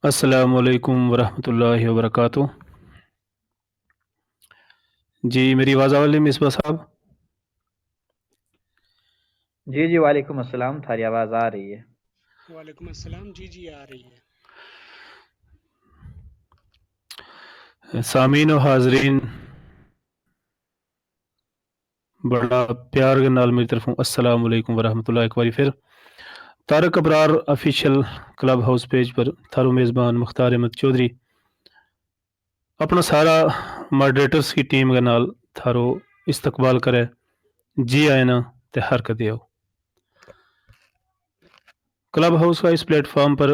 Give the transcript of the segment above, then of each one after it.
السلام علیکم ورحمۃ اللہ وبرکاتہ۔ جی میری آواز آ رہی ہے مصباح صاحب؟ جی وعلیکم السلام، تھاری آواز آ رہی ہے۔ وعلیکم السلام، جی آ رہی ہے۔ سامعین و حاضرین، بڑا پیار کے نال میری طرف السلام علیکم ورحمۃ اللہ۔ ایک باری پھر Tariq Abrar official club house page پر تھارو میزبان مختار احمد چودھری اپنا سارا ماڈریٹرز کی ٹیم کے نال تھارو استقبال کرے جی آئے نا تے حرکت آؤ۔ کلب ہاؤس کا اس پلیٹ فارم پر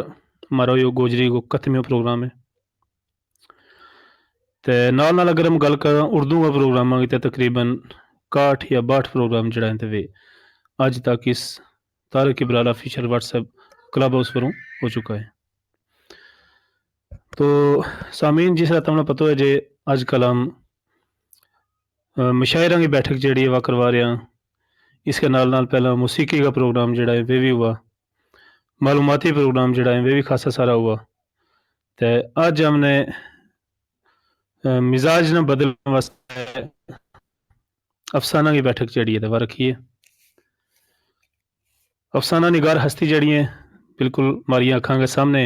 ہمارا یہ گوجری کو قتمیوں پروگرام ہے تے نال اگر ہم گل کراں اردو کا پروگرام کی تے تقریباً 61 یا 62 پروگرام جڑا ہیں تے وے اج تک اس Tariq Abrar official WhatsApp Clubhouse پر ہو چکا ہے۔ تو سامعین جس طرح تمہیں پتہ ہے جے اج کل ہم مشاعرہ کی بیٹھک جڑی ہے وہ کروا رہے ہیں، اس کے نال پہلا موسیقی کا پروگرام جڑا ہے وہ بھی ہوا، معلوماتی پروگرام جڑا ہے وہ بھی خاصا سارا ہوا۔ تے اج ہم نے مزاج نہ بدلنے واسطے افسانہ کی بیٹھک جڑی ہے وہ رکھی ہے۔ افسانہ نگار ہستی جڑی ہیں بالکل ہماری آنکھاں کے سامنے،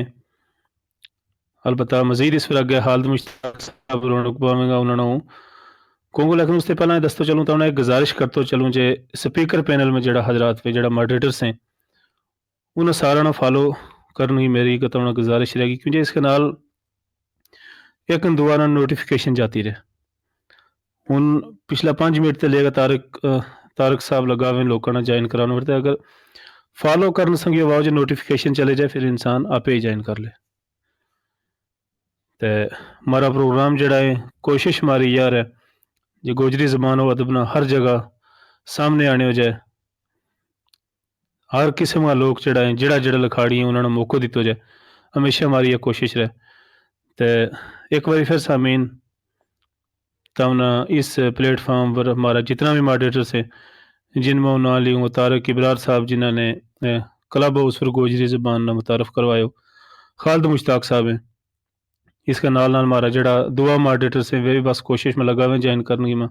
البتہ مزید اس پر اگے حالد مشتاق صاحب رونق پاویں گا انہوں نے کہوں گا، لیکن اس سے پہلے دستو چلوں تو انہیں ایک گزارش کرتا چلوں جے سپیکر پینل میں جڑا حضرات پہ جڑا ماڈریٹرس ہیں انہیں سارا نہ فالو کرنی میری کتنا گزارش رہے گی، کیونکہ اس کے نال ایک دوبارہ نوٹیفیکیشن جاتی رہے۔ ہن پچھلا 5 منٹ تے لے گا طارق صاحب لگا ہوئے لوگوں نے جوائن کرانا پڑتا ہے، اگر فالو کرنے سنگی آواز نوٹیفیکیشن چلے جائے پھر انسان آپ ہی جوائن کر لے۔ تے ہمارا پروگرام جڑا ہے کوشش ہماری یار ہے جو گوجری زبان و ادب نہ ہر جگہ سامنے آنے ہو جائے، ہر قسم کا لوگ جڑا ہے جڑا لکھاڑی ہیں انہوں نے موقع دیتا جائے، ہمیشہ ہماری یہ کوشش رہے۔ تے ایک باری پھر سامعین تمنا اس پلیٹ فارم پر ہمارا جتنا بھی ماڈریٹرس ہیں جن میں نام لیوں طارق ابرار صاحب جنہوں نے کلب ہاؤس پر گوجری زبان نہ متعارف کروائے، خالد مشتاق صاحب ہیں، اس کا نال ہمارا جڑا دعا ماڈریٹرس ہیں وہ بھی بس کوشش میں لگا ہوئے جوائن کرنے میں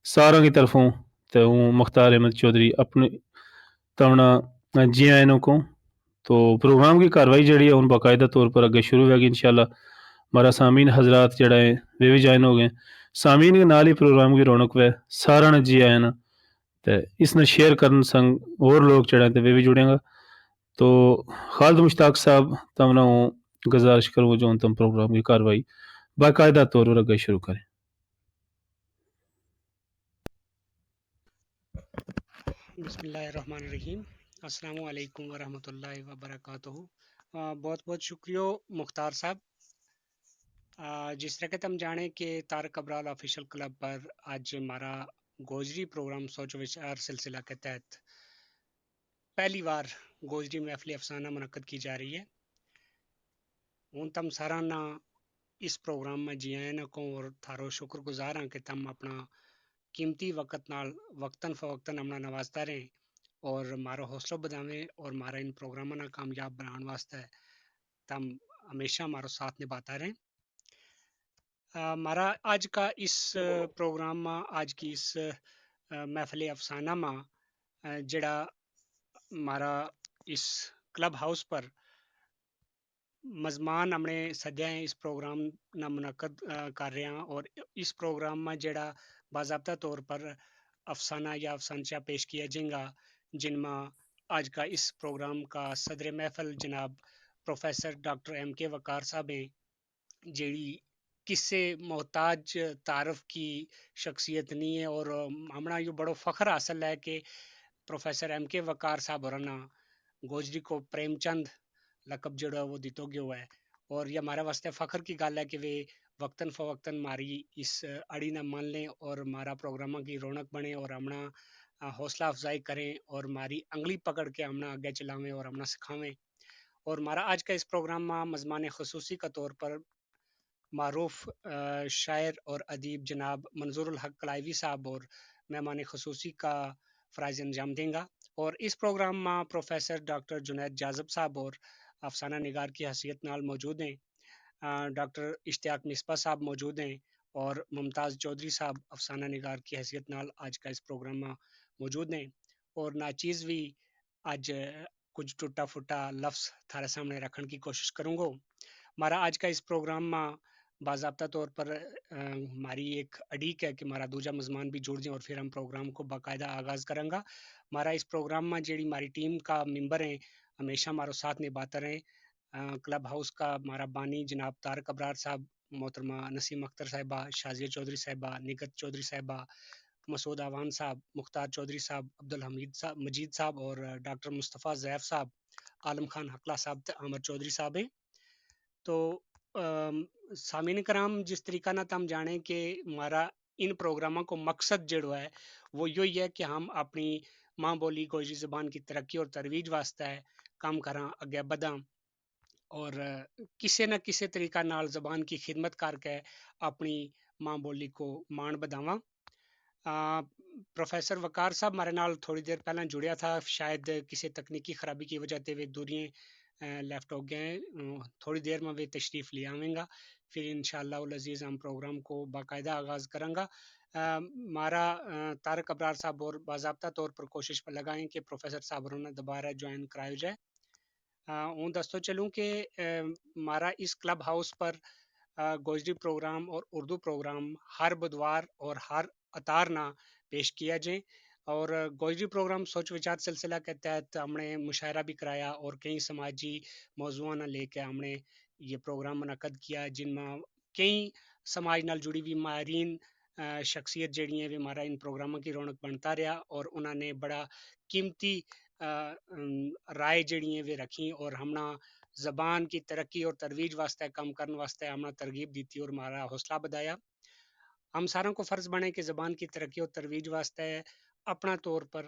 سارا کی طرفوں تو مختار احمد چودھری اپنے تمنا جی آئینوں کو۔ تو پروگرام کی کاروائی جڑی ہے ان باقاعدہ طور پر اگے شروع ہوگی انشاءاللہ۔ ہمارا سامعین حضرات جڑا ہے وہ بھی جوائن ہو گئے، سامعین کے نال ہی پروگرام کی رونق ہے، سارا نے جی آئے نا تے اس نے شیئر کرنے سنگ اور لوگ جڑے ہیں وہ بھی جڑیں گا۔ تو خالد مشتاق صاحب تمنا گزارش کروں جو تم پروگرام کی کاروائی باقاعدہ طور پر اگے شروع کریں۔ بسم اللہ الرحمن الرحیم، السلام علیکم ورحمۃ اللہ وبرکاتہ۔ بہت بہت شکریہ مختار صاحب۔ جس طرح کہ تم جانے کہ طارق ابرار آفیشیل کلب پر آج ہمارا گوجری پروگرام سوچ وچار سلسلہ کے تحت پہلی بار گوجری محفل افسانہ منعقد کی جا رہی ہے۔ ہوں تم سارا اس پروگرام میں جی آئے نہ کو اور تھارو شکر گزار ہاں کہ تم اپنا قیمتی وقت نال وقتاً فوقتاً ہمنا نوازتا رہیں اور ہمارا حوصلہ بدھاویں اور ہمارا ان پروگراموں نہ کامیاب بنانے واسطے تم ہمیشہ ہمارا ساتھ نبھاتا رہیں۔ ہمارا آج کا اس پروگرام میں آج کی اس محفل افسانہ میں جڑا ہمارا اس کلب ہاؤس پر مزمان ہم نے سدیا ہیں اس پروگرام نہ منعقد کر رہے ہیں، اور اس پروگرام میں جڑا باضابطہ طور پر افسانہ یا افسانچہ پیش کیا جائے گا، جن میں آج کا اس پروگرام کا صدر محفل جناب پروفیسر ڈاکٹر ایم کے وقار صاحب ہیں، جیڑی کسے محتاج تعارف کی شخصیت نہیں ہے، اور ہمنا یہ بڑو فخر حاصل ہے کہ پروفیسر ایم کے وقار صاحب اور گوجری کو پریم چند لقب جڑا وہ دیتو گیا ہوا ہے، اور یہ ہمارے واسطے فخر کی گل ہے کہ وہ وقتاً فوقتاً ہماری اس اڑی نہ مان لیں اور ہمارا پروگراموں کی رونق بنے اور ہمنا حوصلہ افزائی کریں اور ہماری انگلی پکڑ کے ہمنا آگے چلاویں اور ہمنا سکھاویں۔ اور ہمارا آج کا اس پروگرام میں مضمان خصوصی کا طور پر معروف شاعر اور ادیب جناب منظور الحق کلائیوی صاحب اور مہمان خصوصی کا فرائض انجام دیں گا، اور اس پروگرام میں پروفیسر ڈاکٹر جنید جازب صاحب اور افسانہ نگار کی حیثیت نال موجود ہیں، ڈاکٹر اشتیاق مصباح صاحب موجود ہیں، اور ممتاز چودھری صاحب افسانہ نگار کی حیثیت نال آج کا اس پروگرام میں موجود ہیں، اور ناچیز بھی آج کچھ ٹوٹا پھوٹا لفظ تھارے سامنے رکھنے کی کوشش کروں گا۔ ہمارا آج کا اس پروگرام میں باضابطہ طور پر ہماری ایک اڈیک ہے کہ ہمارا دوجا مضمان بھی جڑ جائیں اور پھر ہم پروگرام کو باقاعدہ آغاز کریں گا۔ ہمارا اس پروگرام میں جیڑی ہماری ٹیم کا ممبر ہیں ہمیشہ ہمارے ساتھ نبھاتے رہیں، کلب ہاؤس کا ہمارا بانی جناب طارق ابرار صاحب، محترمہ نسیم اختر صاحبہ، شازیہ چودھری صاحبہ، نگت چودھری صاحبہ، مسعود آوان صاحب، مختار چودھری صاحب، عبدالحمید صاحب مجید صاحب، اور ڈاکٹر مصطفیٰ زیف صاحب، عالم خان حقلہ صاحب، عامر چودھری صاحب ہیں۔ تو سامعین کرام، جس طریقہ نہ ہم جانیں کہ ہمارا ان پروگراموں کو مقصد جڑا ہے وہ یہی ہے کہ ہم اپنی ماں بولی گوجری زبان کی ترقی اور ترویج واسطے کام کراں، اگے بداں، اور کسی نہ کسی طریقہ نال زبان کی خدمت کر کے اپنی ماں بولی کو مان بداواں۔ پروفیسر وقار صاحب ہمارے نال تھوڑی دیر پہلے جڑیا تھا، شاید کسی تکنیکی خرابی کی وجہ سے وہ دوریاں لیفٹ ہو گئے ہیں، تھوڑی دیر میں وہ تشریف لے آویں گا، پھر انشاءاللہ العزیز ہم پروگرام کو باقاعدہ آغاز کریں گا۔ ہمارا طارق ابرار صاحب اور باضابطہ طور پر کوشش پر لگائیں کہ پروفیسر صاحب نے دوبارہ جوائن کرایا جائے۔ اون دستو چلوں کہ ہمارا اس کلب ہاؤس پر گوجری پروگرام اور اردو پروگرام ہر بدوار اور ہر اتار نہ پیش کیا جائیں، اور گوجری پروگرام سوچ وچار سلسلہ کے تحت ہم نے مشاعرہ بھی کرایا اور کئی سماجی موضوعوں نہ لے کے ہم نے یہ پروگرام منعقد کیا، جن میں کئی سماج نال جڑی ہوئی ماہرین شخصیت جڑی ہیں وہ ہمارا ان پروگراموں کی رونق بنتا رہا، اور انہوں نے بڑا قیمتی رائے جڑی ہیں وہ رکھی، اور ہمنا زبان کی ترقی اور ترویج واسطے کام کرنے واسطے ہمنا ترغیب دیتی اور ہمارا حوصلہ بدایا۔ ہم ساروں کو فرض بنے کہ زبان کی ترقی اور ترویج واسطے اپنا طور پر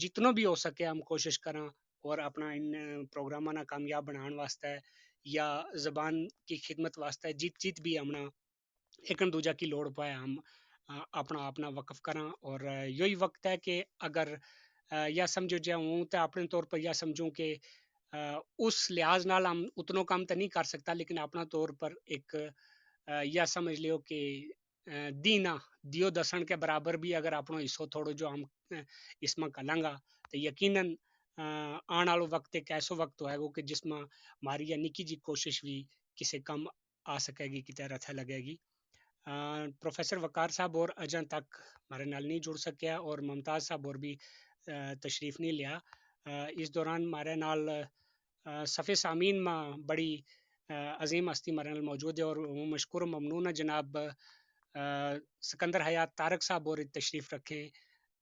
جتنوں بھی ہو سکے ہم کوشش کریں، اور اپنا ان پروگراموں نہ کامیاب بنان واسطے یا زبان کی خدمت واسطے جت بھی ہمنا ایک دوجا کی لوڑ پائے ہم اپنا وقف کریں، اور یہی وقت ہے کہ اگر یا سمجھو جاؤں تو اپنے طور پر یا سمجھوں کہ اس لحاظ نال ہم اتنوں کام تو نہیں کر سکتا، لیکن اپنا طور پر ایک یا سمجھ لیو کہ دینا دیو دسن کے برابر بھی اگر اپنا حصہ تھوڑو جو ہم اس میں کلیں گا تو یقیناً آن والو وقت ایک ایسو وقت ہوئے گا کہ جس میں ہماری یا نکی جی کوشش بھی کسی کم آ سکے گی، کی طرح تھا لگے گی۔ پروفیسر وقار صاحب اور اجاں تک ہمارے نال نہیں جڑ سکیا، اور ممتاز صاحب اور بھی تشریف نہیں لیا۔ اس دوران ہمارے نال صفِ سامعین میں بڑی عظیم ہستی ہمارے نال موجود ہے، اور مشکور و ممنون ہے جناب سکندر حیات طارق صاحب اور تشریف رکھیں،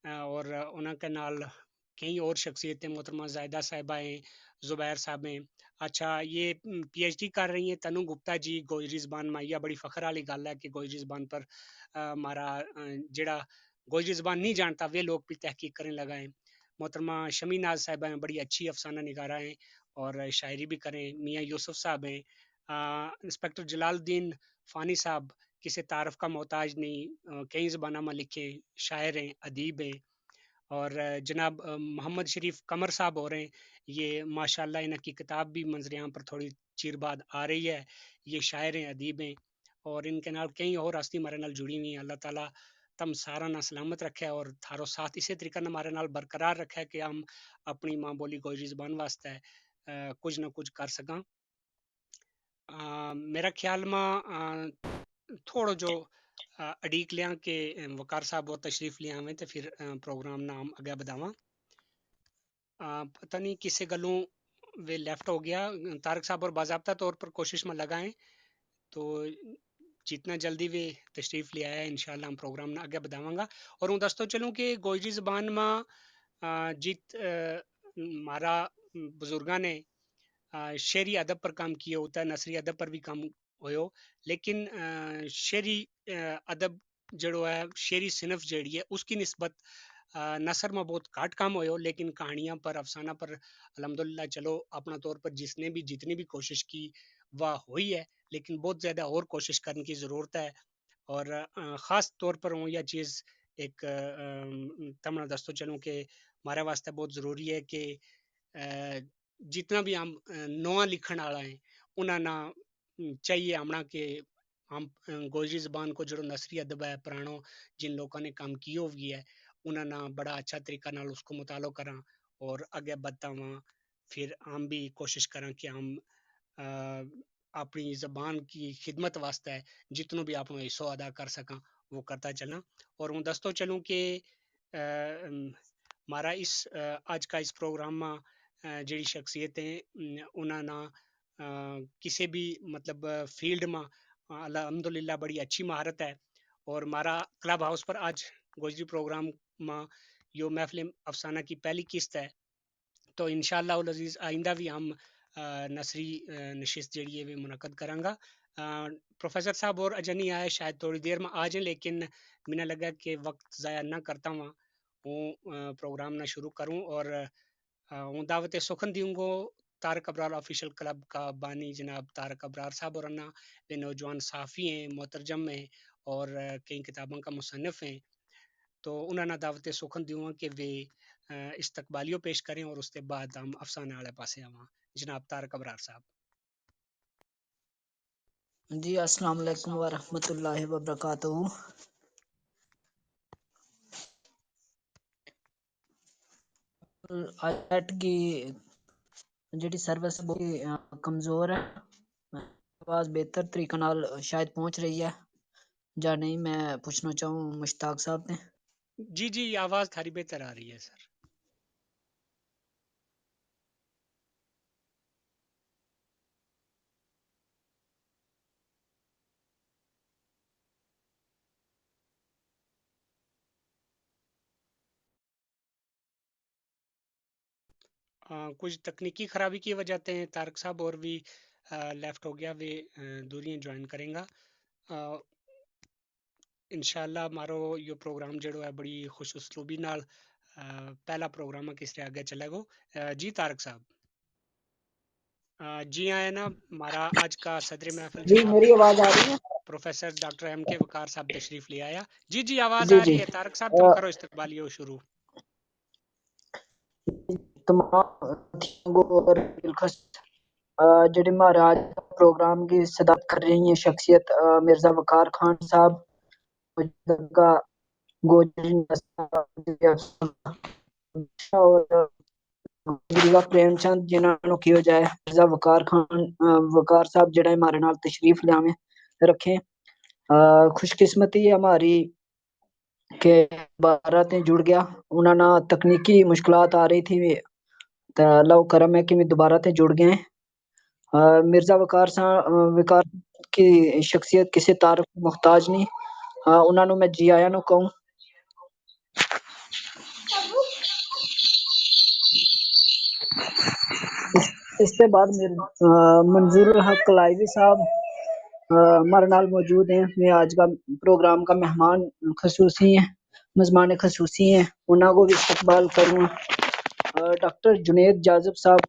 اور انہوں کے نال کئی اور شخصیتیں محترمہ زائدہ صاحبہ ہیں، زبیر صاحب ہیں۔ اچھا، یہ پی ایچ ڈی کر رہی ہیں تنو گپتا جی گوجری زبان میں، یہ بڑی فخر والی گل ہے کہ گوجری زبان پر ہمارا جڑا گوجری زبان نہیں جانتا وہ لوگ بھی تحقیق کرنے لگا ہیں۔ محترمہ شمی ناز صاحبہ ہیں، بڑی اچھی افسانہ نگارہ ہیں اور شاعری بھی کریں۔ میاں یوسف صاحب ہیں، انسپیکٹر جلال الدین فانی صاحب کسی تعارف کا محتاج نہیں، کئی زبانوں میں لکھے شاعر ہیں، ادیب ہیں، اور جناب محمد شریف قمر صاحب ہو رہے ہیں، یہ ماشاءاللہ ان کی کتاب بھی منظر عام پر تھوڑی چیر بعد آ رہی ہے، یہ شاعر ہیں، ادیب ہیں، اور ان کے نال کئی اور ہستی ہمارے نال جڑی ہوئی ہیں۔ اللہ تعالیٰ تم سارا نہ سلامت رکھے اور تھارو ساتھ اسی طریقہ ہمارے نال برقرار رکھے کہ ہم اپنی ماں بولی گوجری زبان واسطے کچھ نہ کچھ کر سکاں۔ میرا خیال میں تھوڑا جو اڈیک لیاں کہ وقار صاحب اور تشریف لے آویں تو پھر پروگرام نام اگے بداواں۔ پتہ نہیں کسے گلوں وہ لیفٹ ہو گیا، طارق صاحب اور باضابطہ طور پر کوشش میں لگائیں تو جتنا جلدی وہ تشریف لے آیا انشاءاللہ ہم پروگرام نہ آگے بداواں گا۔ اور ہوں دستو چلوں کہ گوجری زبان میں جت ہمارا بزرگاں نے شعری ادب پر کام کیا ہوتا ہے، نثری ادب پر بھی کام ہوئے، لیکن شعری ادب جڑو ہے، شعری صنف جڑی ہے، اس کی نسبت نثر میں بہت کاٹ کام ہوئے ہو، لیکن کہانیاں پر افسانہ پر الحمدللہ چلو اپنا طور پر جس نے بھی جتنی بھی کوشش کی وہ ہوئی ہے، لیکن بہت زیادہ اور کوشش کرنے کی ضرورت ہے. اور خاص طور پر ہوں یہ چیز ایک تمنا دستو چلوں کہ ہمارے واسطے بہت ضروری ہے کہ جتنا بھی ہم نواں لکھن والا ہیں انہاں نہ چاہیے ہمنا کہ ہم گوجری زبان کو جو نثری ادب ہے پرانوں جن لوگوں نے کام کیے ہوئی ہے انہاں نہ بڑا اچھا طریقہ نال اس کو مطالعہ کراں اور اگے بدتا ہواں. پھر ہم بھی کوشش کریں کہ ہم اپنی زبان کی خدمت واسطے جتنوں بھی اپنا حصہ ادا کر سکاں وہ کرتا چلاں. اور ہوں دستو چلوں کہ ہمارا اس آج کا اس پروگرام میں جڑی شخصیتیں انہاں نہ کسی بھی مطلب فیلڈ میں الحمدللہ بڑی اچھی مہارت ہے. اور ہمارا کلب ہاؤس پر آج گوجری پروگرام میں یہ محفل افسانہ کی پہلی قسط ہے، تو انشاءاللہ العزیز آئندہ بھی ہم نثری نشست جڑی ہے وہ منعقد کریں گا. پروفیسر صاحب اور اجے نہیں آئے، شاید تھوڑی دیر میں آ جائیں، لیکن میں نے لگا کہ وقت ضائع نہ کرتا ہوں وہ پروگرام نہ شروع کروں. اور ہوں دعوت سخن دیوں گو طارق ابرار آفیشل کلب کا بانی جناب طارق ابرار صاحب اور انا وہ نوجوان صحافی ہیں، مترجم ہیں اور کئی کتابوں کا مصنف ہیں، تو انہوں نے دعوت سخن دیوں کہ وہ استقبالیوں پیش کریں اور اس کے بعد ہم افسانے والے پاسے آواں. جناب طارق ابرار صاحب. جی السلام علیکم ورحمۃ اللہ وبرکاتہ. آج کی جڑی سروس بہت کمزور ہے، آواز بہتر طریقے نال شاید پہنچ رہی ہے یا نہیں، میں پوچھنا چاہوں مشتاق صاحب نے. جی جی آواز تھاری بہتر آ رہی ہے سر. کچھ تکنیکی خرابی کی وجہ سے طارق صاحب اور بھی لیفٹ ہو گیا، وہ دوریاں جوائن کریں گا. انشاءاللہ ہمارو یہ پروگرام جڑو ہے بڑی خوش اسلوبی نال پہلا پروگرام ہے کس طرح آگے چلے گو. جی طارق صاحب. جی آئے نا، ہمارا آج کا صدر محفل جی جناب میری آواز آ رہی ہے؟ پروفیسر ڈاکٹر ایم کے وقار صاحب تشریف لے آیا. جی جی آواز جی آ جی رہی ہے طارق صاحب، تم کرو استقبالیو شروع. تمام اور بالخص جڑی ہمارے آج پروگرام کی صدارت کر رہی ہیں شخصیت مرزا وقار خان صاحب کا گوجری اور مرزا پریم چند جنہوں کی ہو جائے مرزا وقار خان وقار صاحب جڑا ہمارے نال تشریف لیاویں رکھیں. خوش قسمتی ہماری کہ بارہ تے جڑ گیا، انہاں نا تکنیکی مشکلات آ رہی تھی تو اللہ کرم ہے کہ میں دوبارہ تے جڑ گئے. مرزا وقار کی شخصیت کسی تعارف محتاج نہیں، انہاں نو میں جی آیا نو کہوں. اس کے بعد منظور الحق لائیوی صاحب ہمارے نال موجود ہیں، میں آج کا پروگرام کا مہمان خصوصی ہیں، مزمان خصوصی ہیں، انہاں کو بھی استقبال کروں. ڈاکٹر جنید جازب صاحب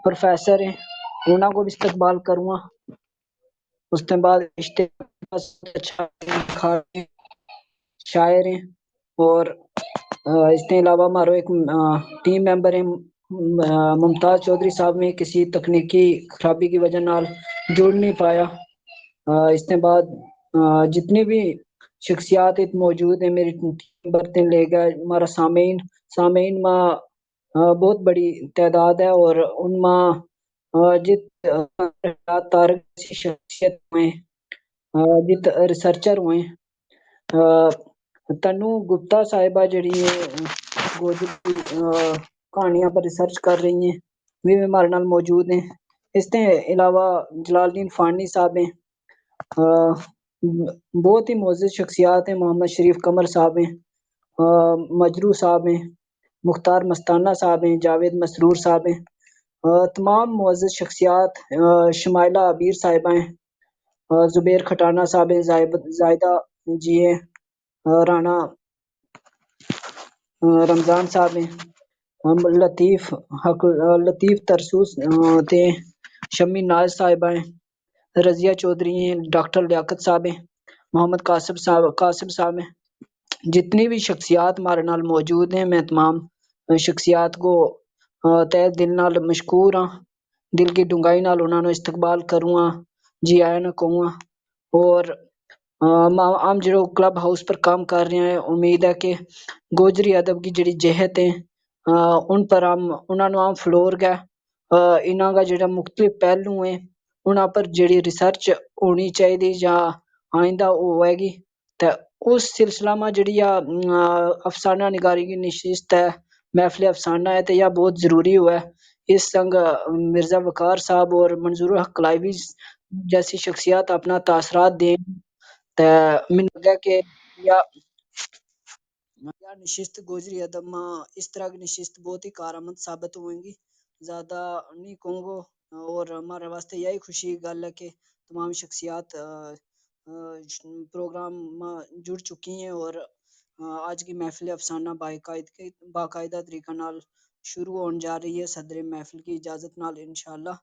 پروفیسر ہیں، انہاں کو بھی استقبال کروں. اس کے بعد شاعر ہیں اور اس کے علاوہ ہمارا ایک ٹیم ممبر ہیں ممتاز چودھری صاحب میں کسی تکنیکی خرابی کی وجہ نال جڑ نہیں پایا. اس کے بعد جتنی بھی شخصیات موجود ہیں میری برتن لے گئے. ہمارا سامعین میں بہت بڑی تعداد ہے اور ان میں جت تارک شخصیت ہوئے جت ریسرچر ہوئے تنو گپتا صاحبہ جڑی ہے گوجری کہانیاں پر ریسرچ کر رہی ہیں، وہ ہمارے نال موجود ہیں. اس کے علاوہ جلال الدین فانی صاحب ہیں، بہت ہی معزز شخصیات ہیں. محمد شریف قمر صاحب ہیں، مجرو صاحب ہیں، مختار مستانہ صاحب ہیں، جاوید مسرور صاحب ہیں. تمام معزز شخصیات، شمائلہ عبیر صاحبہ ہیں، زبیر کھٹانہ صاحب ہیں، زائدہ جی ہیں، رانا رمضان صاحب ہیں، ہم لطیف ترسوس تے شمی ناز صاحبہ ہیں، رضیہ چودھری ہیں، ڈاکٹر لیاقت صاحب ہیں، محمد قاسم صاحب ہیں، جتنی بھی شخصیات ہمارے نال موجود ہیں، میں تمام شخصیات کو تہ دل نال مشکور ہاں، دل کی ڈونگائی نال انہاں نو استقبال کروں ہاں، جی آیا نہ کہوں ہاں، اور ہم جو کلب ہاؤس پر کام کر رہے ہیں، امید ہے کہ گوجری ادب کی جڑی جہت ہیں ان پر انہاں نو ہم فلور گئے، انہاں کا جڑا مختلف پہلو ہیں انہاں پر جڑی ریسرچ ہونی چاہیے یا آئندہ ہوئے گی، تے اس سلسلہ میں جڑی افسانہ نگاری کی نشست ہے، محفل افسانہ ہے، تے یہ بہت ضروری ہوا ہے۔ اس سنگ مرزا وقار صاحب اور منظور الحق کلائیوی جیسی شخصیات اپنا تاثرات دیں، تے من لگا کہ یا نشست گوجری ادب میں اس طرح کی نشست بہت ہی کارآمد ثابت ہوئیں گی، زیادہ نہیں کہوں گا، اور ہمارے واسطے یہی خوشی کی گل ہے کہ تمام شخصیات پروگرام میں جڑ چکی ہیں، اور آج کی محفل افسانہ باقاعدہ طریقہ نال شروع ہون جا رہی ہے۔ صدر محفل کی اجازت نال انشاءاللہ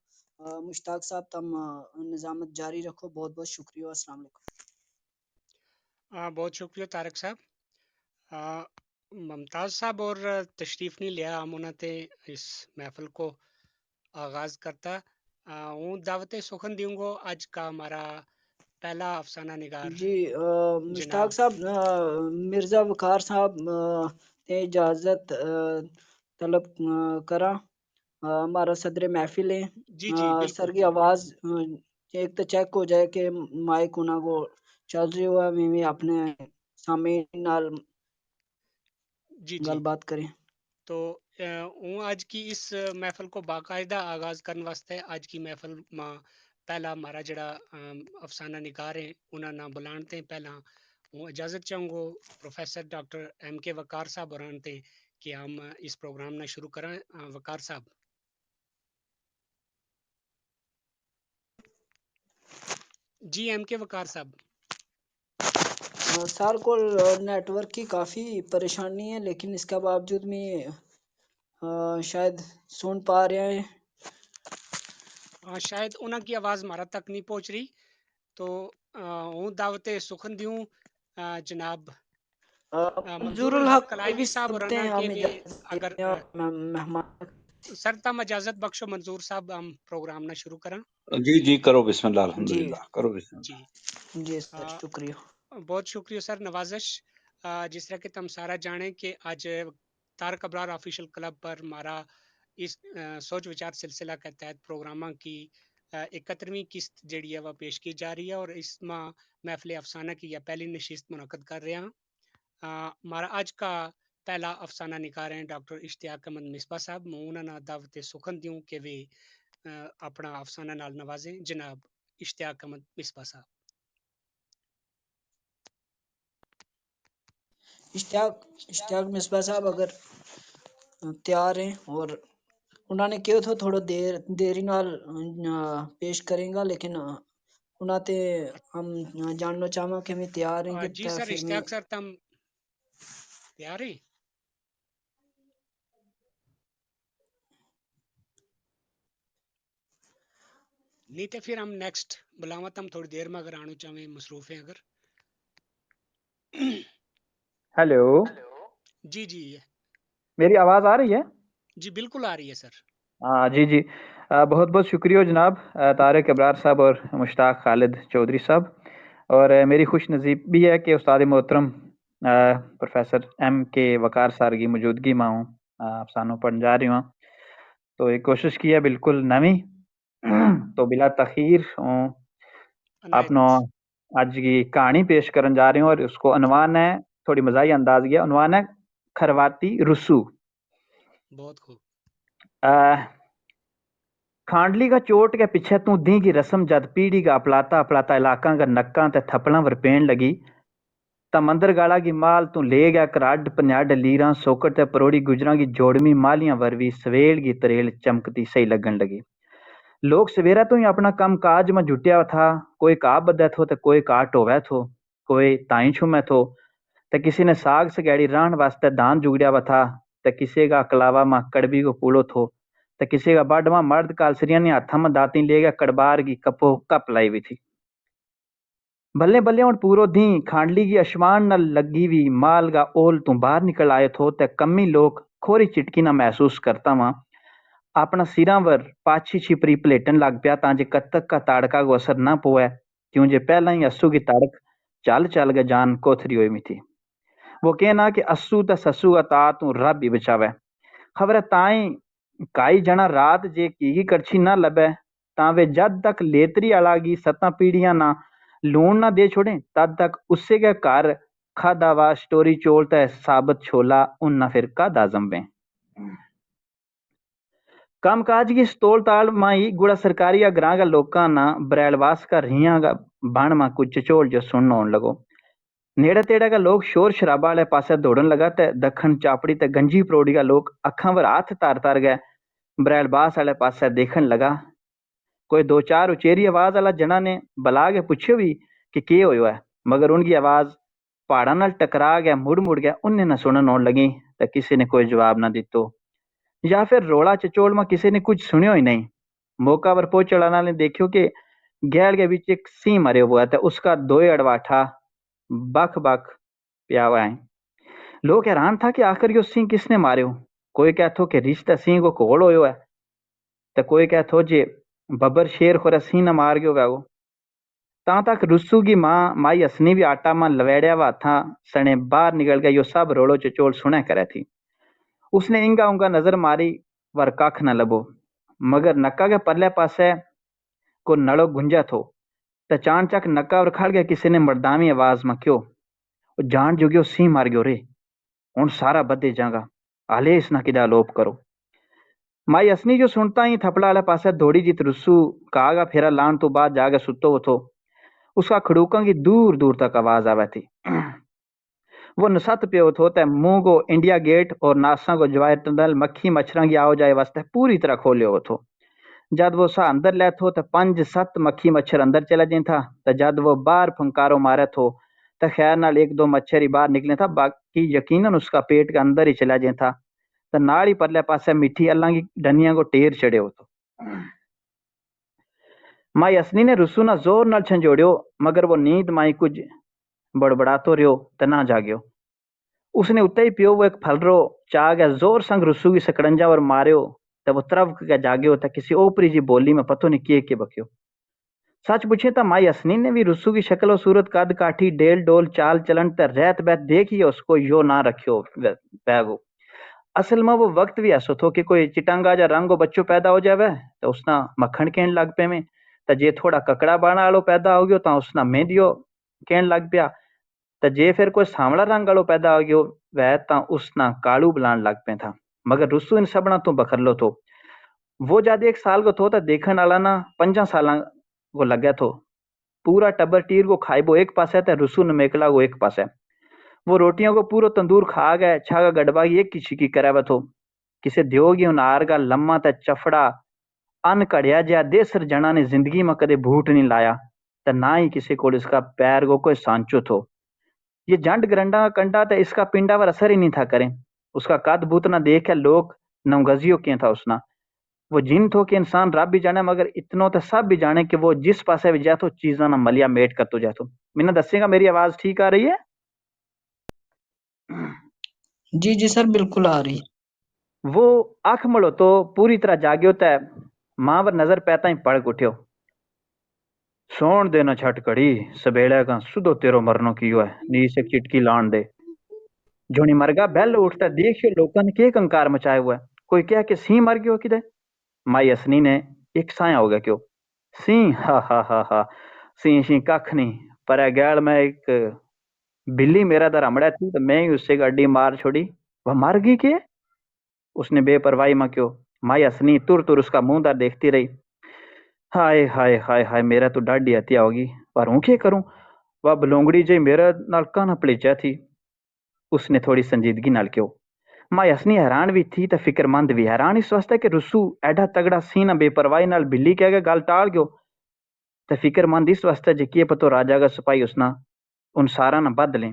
مشتاق صاحب تم نظامت جاری رکھو، بہت بہت شکریہ، السلام علیکم۔ بہت شکریہ طارق صاحب۔ ممتاز صاحب اور تشریف نہیں لیا، ہم انہوں نے اس محفل کو آغاز کرتا ہوں، دعوت سخن دوں گا آج کا ہمارا پہلا افسانہ نگار جی جناب۔ مشتاق صاحب، مرزا وقار صاحب تے اجازت طلب کرا، ہمارا صدر محفل ہے، جی جی بالکل۔ سر کی آواز ایک تو چیک ہو جائے کہ مائک انہاں کو چل رہی ہوا، میں اپنے سامعین نال جی جی، گل بات کریں۔ تو ہوں آج کی اس محفل کو باقاعدہ آغاز کرنے واسطے آج کی محفل میں پہلا ہمارا جڑا افسانہ نگار ہے انہاں نہ بلانتے ہیں، پہلا ہوں اجازت چاہوں گا پروفیسر ڈاکٹر ایم کے وقار صاحب برانتے ہیں کہ ہم اس پروگرام نہ شروع کریں۔ وقار صاحب۔ جی ایم کے وقار صاحب۔ سار کو نیٹ ورک کی کافی پریشانی ہے، لیکن اس کے باوجود میں شاید سن پا رہے ہیں۔ شاید انہوں کی آواز ہمارا تک نہیں پہنچ رہی، تو ہوں دعوت سخن دیوں جناب منظور منظور الحق الحق کلائیوی بھی صاحب سنتے رانا ہیں، کے ہم بھی اجازت اگر دیتے ہیں مہمان۔ سر تم اجازت بخشو منظور صاحب، ہم پروگرام نہ شروع کریں۔ جی جی کرو، بسم اللہ، جی الحمدللہ، کرو بسم جی اللہ۔ جی سر، شکریہ۔ بہت شکریہ سر، نوازش۔ جس طرح کہ تم سارا جانے کہ آج تارک ابرار آفیشل کلب پر ہمارا اس سوچ وچار سلسلہ کے تحت پروگراموں کی 71ویں قسط جڑی ہے وہ پیش کی جا رہی ہے، اور اس میں محفل افسانہ کی یہ پہلی نشست منعقد کر رہے ہیں۔ ہمارا آج کا پہلا افسانہ نگار ہیں ڈاکٹر اشتیاق احمد مصباح صاحب، میں انہوں نے دعوت سخن دیوں کہ وہ اپنا افسانہ نال نوازیں۔ جناب اشتیاق احمد مصباح صاحب۔ اشتیاق مصباح صاحب اگر تیار ہیں، اور انہوں نے کہو تو تھوڑا دیری نال پیش کریں گا، لیکن انہاں تے ہم جاننا چاہواں کہ میں تیار ہیں کہ جی سر، پھر میں اشتیاق سر تم تیار ہیں؟ نہیں تو پھر ہم نیکسٹ بلاوت ہم تھوڑی دیر میں اگر آنا چاہیں، مصروف ہیں اگر۔ ہیلو، جی جی میری آواز آ رہی ہے؟ جی بالکل آ رہی ہے سر۔ ہاں جی جی، بہت بہت شکریہ جناب طارق ابرار صاحب اور مشتاق خالد چودھری صاحب، اور میری خوش نصیبی ہے کہ استاد محترم پروفیسر ایم کے وقار صاحب کی موجودگی میں ہوں، افسانوں پڑھنے جا رہی ہوں، تو ایک کوشش کی ہے بالکل نویں، تو بلا تاخیر اپنا آج کی کہانی پیش کرن جا رہی ہوں، اور اس کو عنوان ہے، تھوڑی مزاحیہ انداز گیا، عنوان ہے کھرواتی رسو۔ بہت خوب۔ کھانڈلی کا چوٹ کے پیچھے تو دی کی رسم جد پیڑھی کا اپلاتا اپلاتا علاقاں کا نکاں تے تھپڑاں ور پین لگی، تمندر گاڑا کی مال تو لے گیا کراڈ پنیاڈ لیراں سوکٹ تے پروڑی گجراں کی جوڑمی مالیاں وروی سویل کی تریل چمکتی صحیح لگن لگی۔ لوگ سویرا تو ہی اپنا کام کاج میں جٹیا تھا، کوئی کاہ بدے تھو تے کوئی کاہ ٹووے تھو، کوئی تائیں چھمے تھو، تے کسی نے ساگ سگیڑی رہن واسطے دان جگڑیا ہوا تھا، تے کسی کا کلاوا ماں کڑبی کو پوڑو تھو، تے کسی کا باڈواں مرد کالسریاں نے ہاتھاں میں داتیں لے گیا کڑبار کی کپو کپ لائی ہوئی تھی۔ بلے بلے ہوں پورو دیں کھانڈلی کی اشمان نہ لگی ہوئی مال کا اول تو باہر نکل آئے تھو، تے کمی لوگ کھوری چٹکی نہ محسوس کرتا وہاں اپنا سیراں ور پاچھی چھپری پلیٹن لگ پیا تاں جے کتک کا تاڑکا کو اثر نہ پوے، کیوں جے پہلا ہی اسو کی تاڑک چل چل کے جان کوتھری ہوئی می تھی۔ وہ کہنا کہ اسو تے سسو کا تا تو رب ہی بچاوے، خبر تائیں کائی جنا رات جے کی کرچھی نہ لبے تاں وے جد تک لیتری آلا کی ستاں پیڑیاں نہ لون نہ دے چھوڑیں تد تک اسے کے گھر کھادا وا سٹوری چول تے ثابت چھولا ان نہ پھر کا دازمبیں کام کاج کی ستول تال مائی گڑا سرکاری گراں کا لوکاں نہ بریلواس کا ریاں کا بان ماں کچھ چچول جو سننا ہون لگو۔ نیڑے تیڑے کا لوگ شور شرابہ والے پاسے دوڑن لگا تے دکھن چاپڑی تے گنجی پروڑی کا لوگ اکھاں ور ہاتھ تار تار گئے بریل باس والے پاسے دیکھن لگا۔ کوئی دو چار اچیری آواز والا جنا نے بلا کے پوچھو بھی کہ کی ہویا ہے، مگر ان کی آواز پہاڑاں نال ٹکرا گیا مڑ گیا انہیں نہ سنن ہون لگی تے کسی نے کوئی جواب نہ دیتو، یا پھر روڑا چچول میں کسی نے کچھ سنیو ہی نہیں۔ موقع پر پہنچ والا نے دیکھو کہ گیل کے بیچ ایک سی مرے ہوا ہے تے اس کا دوئے اڑواٹھا بک بک پیا ہوا ہے۔ لوگ حیران تھا کہ آخر یہ سی کس نے مارے ہو، کوئی کہتو کہ رشتہ سی کو کوڑ ہوئے ہے تے کوئی کہتو جے ببر شیر خورا سی نہ مار گیو گو۔ تاں تک رسو کی ماں مائی اسنی بھی آٹا ماں لویڑیا ہوا تھا سنے باہر نکل گیا، یہ سب روڑو چچول سنے کرے تھی۔ اس نے انگا انگا نظر ماری ور کاکھ نہ لبو، مگر نکا کے پرلے پاسے کو نڑو گنجا تھو تے چان چک نکا اور کھڑ گیا کسی نے مردامی آواز میں کیوں جان جو گیو سی مار گیو رے ہن سارا بدے جاگا آلے اس نہ کدا لوپ کرو۔ مائی اسنی جو سنتا ہی تھپڑا والے پاسے دوڑی جیت رسو کاغا پھیرا لان تو بعد جا کے ستو تھو، اس کا کھڑوکاں کی دور دور تک آواز آوے تھی۔ وہ نست پیو تھو تے منہ کو انڈیا گیٹ اور ناساں کو جواہر ٹنل مکھی مچھراں کی آؤ جائے واسطے پوری طرح کھولے ہو تھو۔ جد وہ سا اندر لے تھو تے 5-7 مکھی مچھر اندر چلا جائیں تھا تے جد وہ باہر پھنکارو مارے تھو تے خیر نال 1-2 مچھر ہی باہر نکلے تھا، باقی یقیناً اس کا پیٹ کے اندر ہی چلا جائیں تھا تے نال ہی پرلے پاسے میٹھی اللہ کی ڈنیاں کو ٹیر چڑھے ہو تو۔ مائی اسنی نے رسو نہ زور نال چھنجوڑیو مگر وہ نیند مائی کچھ بڑبڑا تو رہو تے نہ جاگیو۔ اس نے اتنے ہی پیو وہ ایک پھلرو چاہ گیا زور سنگ رسو کی سکڑنجا اور ماریو تے وہ تروک کے جاگیو تے کسی اوپری جی بولی میں پتو نہیں کے بکیو۔ سچ پوچھے تا مائی اسنین نے بھی رسو کی شکل و صورت قد کاٹھی ڈیل ڈول چال چلن تے ریت بیت دیکھی اس کو یو نہ رکھیو بیگو۔ اصل میں وہ وقت بھی ایسو تھو کہ کوئی چٹانگا جا رنگو بچو پیدا ہو جاوے تو اس نا مکھن کہن لگ پے میں تے جے تھوڑا ککڑا بانا آلو پیدا ہو گیو تا اس نا مہندیو کہن لگ پیا تے جے پھر کوئی سامڑا رنگ آلو پیدا ہو گیو وے تا اس نا کالو بلان لگ پے تھا، مگر رسو ان سبنا تو بکھرلو تھو۔ وہ جد 1 سال کو تھو تا دیکھن والا نا 5 سالاں کو لگا تھو، پورا ٹبر ٹیر کو کھائی بو ایک پاسے تے رسو نمیکلا کو ایک پاسے۔ وہ روٹیوں کو پورو تندور کھا گئے چھاگا گڑبا کی ایک کی چھکی کرے وہ تھو، کسے دیو گی ہنار کا لمہ تے چفڑا ان کڑیا جیا دیسر جنا نے زندگی میں کدے بھوٹ نہیں لایا تے نہ ہی کسی کو اس کا پیر کو کوئی سانچو تھو۔ یہ جنڈ گرنڈا کنڈا تے اس کا پنڈا پر اثر ہی نہیں تھا کریں، اس کا قد بوت نہ دیکھ کے لوگ نوگزیو کیا تھا اس نا۔ وہ جن تھو کہ انسان رب بھی جانے مگر اتنوں تے سب بھی جانے کہ وہ جس پاسے بھی جائے تو چیزاں نہ ملیا میٹ کرتو جائے تو۔ میں نے دسے گا میری آواز ٹھیک آ رہی ہے؟ جی جی سر بالکل آ رہی۔ وہ آنکھ مڑو تو پوری طرح جاگیو تے ماں پر نظر پیتا ہی پڑ اٹھیو۔ سون دینا چھٹ کڑی سبیڑے کا سدو تیرو مرنو کیو ہے نیس ایک چٹکی لان دے جونی مرگا بیل اٹھتا دیکھو لوکاں نے کے کنکار مچائے ہوا ہے، کوئی کہہ کہ سی مر گیو کدے۔ مائی اسنی نے ایک سایہ ہو گیا کیوں سی ہا ہا ہا ہا سی شی ککھ نہیں پر گیل میں ایک بلی میرا در ہمڑا تھی تو میں ہی اس سے گاڑی مار چھوڑی وہ مر گئی کہ اس نے بے پرواہی میں کیوں۔ مائی اسنی تر تر اس کا منہ در دیکھتی رہی۔ ہائے ہائے ہائے ہائے میرا تو ڈاڈی ہتیا ہوگی پر ہوں کیا کروں، وہ بلونگڑی جی میرا نال کانا پلیچا تھی۔ اس نے تھوڑی سنجیدگی نال کیوں۔ مائی اسنی حیران بھی تھی تے فکر مند بھی، حیران اس واسطے کہ رسو ایڈا تگڑا سینہ بے پرواہی نال بلی کہہ کے گل ٹال گیو تے فکر مند اس واسطے جے کی پتو راجا کا سپاہی اس نا ان سارا نہ بد لیں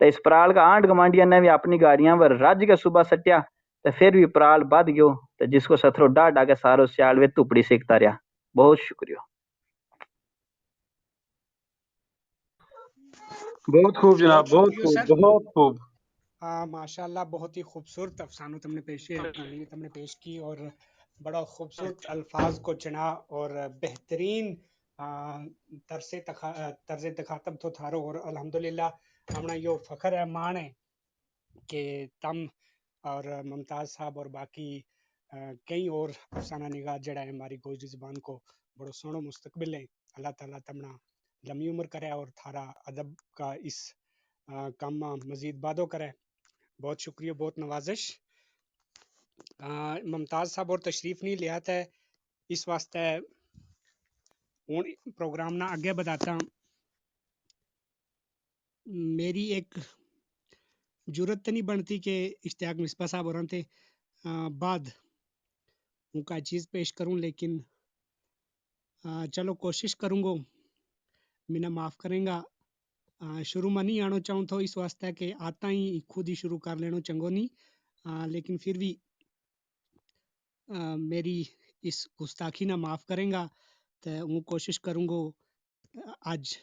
تو اس پرال کا آنٹ گمانڈیا نے بھی اپنی گاڑیاں پر رج کے صبح سٹیا تو پھر بھی پرال بد گیو تو جس کو سترو ڈا کے سارو سیال وے تپڑی سیکھتا رہا. بہت شکریہ. بہت خوب جناب، بہت بہت شکریہ خوب، سر. بہت خوب. ماشاء اللہ بہت ہی خوبصورت افسانوں تم نے پیش کی اور بڑا خوبصورت الفاظ کو چنا اور بہترین طرز تخاطب تو تھارو. اور الحمدللہ ہمنا یہ فخر ہے مان ہے کہ تم اور ممتاز صاحب اور باقی کئی اور افسانہ نگار جڑا ہے ہماری گوجری زبان کو بڑو سونا مستقبل ہے. اللہ تعالیٰ تمنا لمبی عمر کرے اور تھارا ادب کا اس کام مزید بادو کرے. بہت شکریہ، بہت نوازش. ممتاز صاحب اور تشریف نہیں لیا ہے اس واسطے ہوں پروگرام نہ اگے بتاتا. میری ایک ضرورت تو نہیں بنتی کہ اشتیاق مصباح صاحب اور تھے بعد ان کا چیز پیش کروں، لیکن چلو کوشش کروں گا. مینا معاف کریں گا. شروع میں نہیں آنا چاہوں تو اس واسطے کہ آتا ہی خود ہی شروع کر لینا چنگو نہیں. لیکن پھر بھی میری اس گستاخی نہ معاف کریں گا تو وہ کوشش کروں گا. آج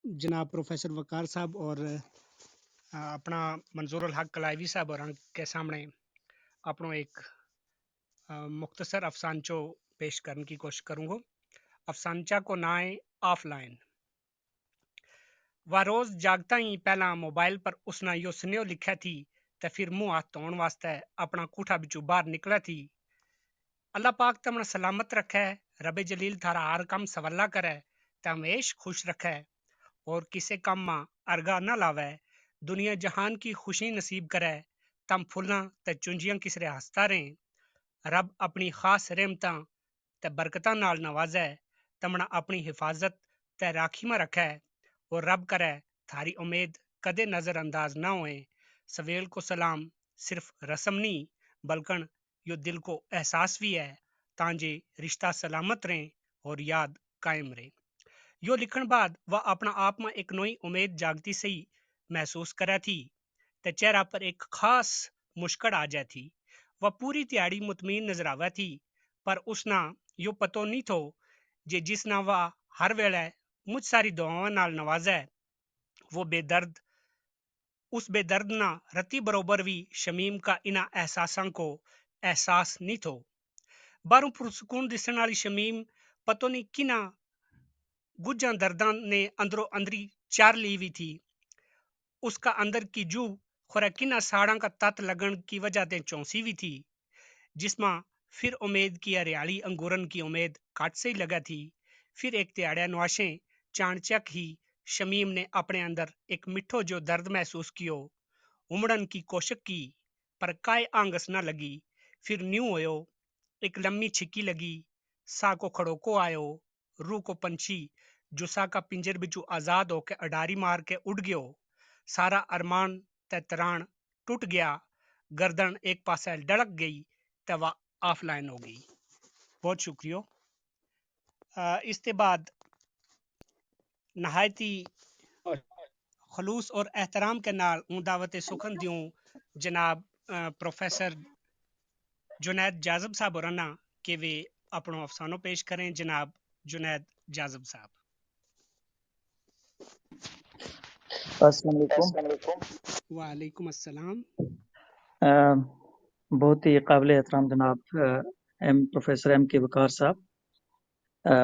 جناب پروفیسر وقار صاحب اور اپنا منظور الحق کلائیوی صاحب اور کے سامنے اپنا ایک مختصر افسانچو پیش کرنے کی کوشش کروں گا. افسانچہ کو نائے آف لائن. وہ روز جاگتا ہی پہلا موبائل پر اس نے یو سنیو لکھا تھی تے پھر منہ ہاتھ دھون واسطے اپنا کوٹھا بچوں باہر نکلا تھی. اللہ پاک تمنا سلامت رکھے، رب جلیل تھارا ہر کام سولا کرے، تے ہمیش خوش رکھے اور کسے کام ماں ارگا نہ لاوے. دنیا جہان کی خوشی نصیب کرے، تم پھلاں تے چنجیاں کسرے ہستا رہیں. رب اپنی خاص رحمتاں تے برکتاں نال نوازے، تمنا اپنی حفاظت تے راکھی میں رکھے اور رب کرے تھاری امید کدے نظر انداز نہ ہوئے. سویل کو سلام صرف رسم نہیں بلکن یہ دل کو احساس بھی ہے تانجے رشتہ سلامت رہیں اور یاد قائم رہے. یو لکھن بعد وہ اپنا آپ میں ایک نئی امید جاگتی سی محسوس کرا تھی تے چہرہ پر ایک خاص مشکڑ آ جائے تھی. وہ پوری تیاڑی مطمئن نظر آوے تھی پر اس نا یو پتو نہیں تھو جے جس نا وہ ہر ویلے مجھ ساری دعاواں نال نوازے وہ بے درد اس بے درد نہ رتی بروبر بھی شمیم کا انہاں احساساں کو احساس نہیں تھو. باروں پرسکون دسن والی شمیم پتو نہیں کنا گجاں درداں نے اندروں اندری چار لی ہوئی تھی. اس کا اندر کی جو خورا کنا ساڑاں کا تت لگن کی وجہ سے چونسی ہوئی تھی جس میں پھر امید کی ہریالی انگورن کی امید کاٹ سے ہی لگا تھی. پھر ایک تیاڑیا نواشیں چانچک ہی شمیم نے اپنے اندر ایک مٹھو جو درد محسوس کیو. امڑن کی کوشش کی پر کائے آنگس نہ لگی. پھر نیو ہویو ایک لمبی چھکی لگی. سا کو کھڑو کو آیو. روح کو پنچھی جو سا کا پنجر بچو آزاد ہو کے اڈاری مار کے اڑ گیو. سارا ارمان تے تران ٹوٹ گیا. گردن ایک پاسے ڈڑک گئی تے وہ آف لائن ہو گئی. بہت شکریہ. اس کے بعد نہایتی خلوص اور احترام کے نال اون دعوت سخن دیوں جناب پروفیسر جنید جاذب صاحب اور کہ وہ اپنا افسانوں پیش کریں. جناب جنید جاذب صاحب. السلام علیکم. وعلیکم السلام. بہت ہی قابل احترام جناب پروفیسر ایم کے وقار صاحب،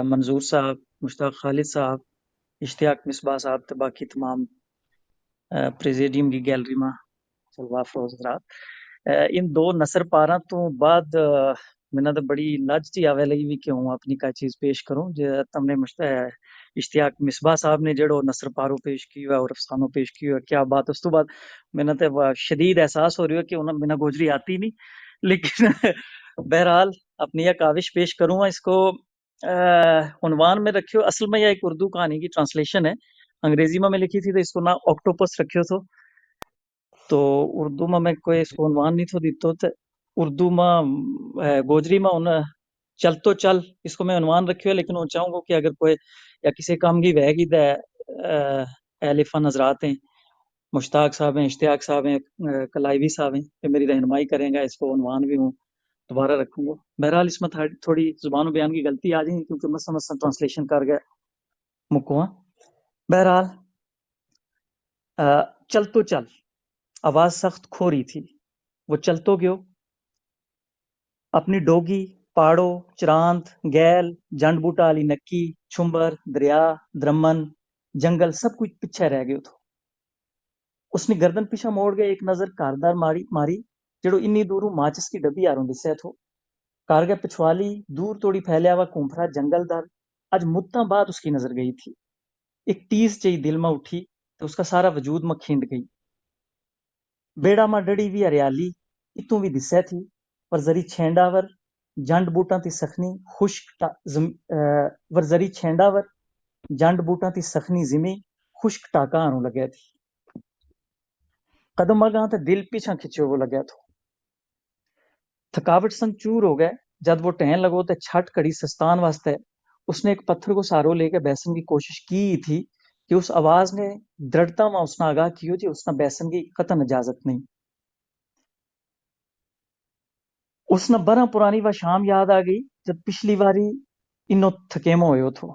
منظور صاحب، مشتاق خالد صاحب، اشتیاق مصباح صاحب تے باقی تمام پریزیڈیم کی گیلری میں سلوا فروز حضرات. ان دو نثر پاراں تو بعد میں تو بڑی لج جی آوے لگی بھی کہ ہوں اپنی کا چیز پیش کروں. تم نے اشتیاق مصباح صاحب نے جڑو نثر پارو پیش کی ہوا اور افسانوں پیش کی ہوا، کیا بات. اس تو بعد میں نے شدید احساس ہو رہی ہے کہ انہوں نے گوجری آتی نہیں، لیکن بہرحال اپنی یہ کاوش پیش کروں. اس کو عنوان میں رکھیو، اصل میں یہ ایک اردو کہانی کی ٹرانسلیشن ہے، انگریزی میں لکھی تھی تو اس کو نا آکٹوپس رکھیو تو اردو میں کوئی اس کو عنوان نہیں تھو دیتو. تو اردو میں گوجری میں انہیں چل تو چل اس کو میں عنوان رکھیو، لیکن وہ چاہوں گا کہ اگر کوئی یا کسی کام کی وے گی اہل فن حضرات ہیں، مشتاق صاحب ہیں، اشتیاق صاحب ہیں، کلائیوی صاحب ہیں کہ میری رہنمائی کریں گا، اس کو عنوان بھی ہوں دوبارہ رکھوں گا۔ بہرحال اس میں تھوڑی زبان و بیان کی غلطی آ جائیں کیونکہ مثلا ٹرانسلیشن کر گیا مکواں۔ بہرحال چل تو چل، آواز سخت کھو رہی تھی، وہ چل تو گیو، اپنی ڈوگی، پاڑو، چراند، گیل، جنڈ بوٹا علی نکی، چھمبر، دریا، درمن، جنگل سب کچھ پیچھے رہ گئے تھو۔ اس نے گردن پیچھے موڑ گئے ایک نظر کاردار ماری جڑو انی دوروں ماچس کی ڈبی آروں دسے تھو۔ کارگے پچھوالی دور توڑی پھیلیا ہوا کونپھرا جنگل در اج مدتاں بعد اس کی نظر گئی تھی۔ ایک ٹیس چئی دل میں اٹھی تو اس کا سارا وجود میں کھینڈ گئی۔ بیڑا میں ڈڑی بھی ہریالی اتوں بھی دسے تھی، پر زری چھینڈاور جنڈ بوٹاں تی سخنی خشک ورزری چھینڈاور جنڈ بوٹاں تی سخنی زمیں خشک ٹاکا آنوں لگے تھی۔ قدم اگاں تے دل پیچھا کھچے وہ لگیا تھو۔ تھکاوٹ سنگ چور ہو گئے جد وہ ٹہن لگو تے چھٹ کڑی سستان واسطے اس نے ایک پتھر کو سہارو لے کے بیسن کی کوشش کی تھی کہ اس آواز نے دڑتا میں اس نے آگاہ کیو جی اس نے بیسن کی قطن اجازت نہیں۔ اس نے برہ پرانی وہ شام یاد آ گئی جب پچھلی باری انو تھکیمو ہوئے تھو۔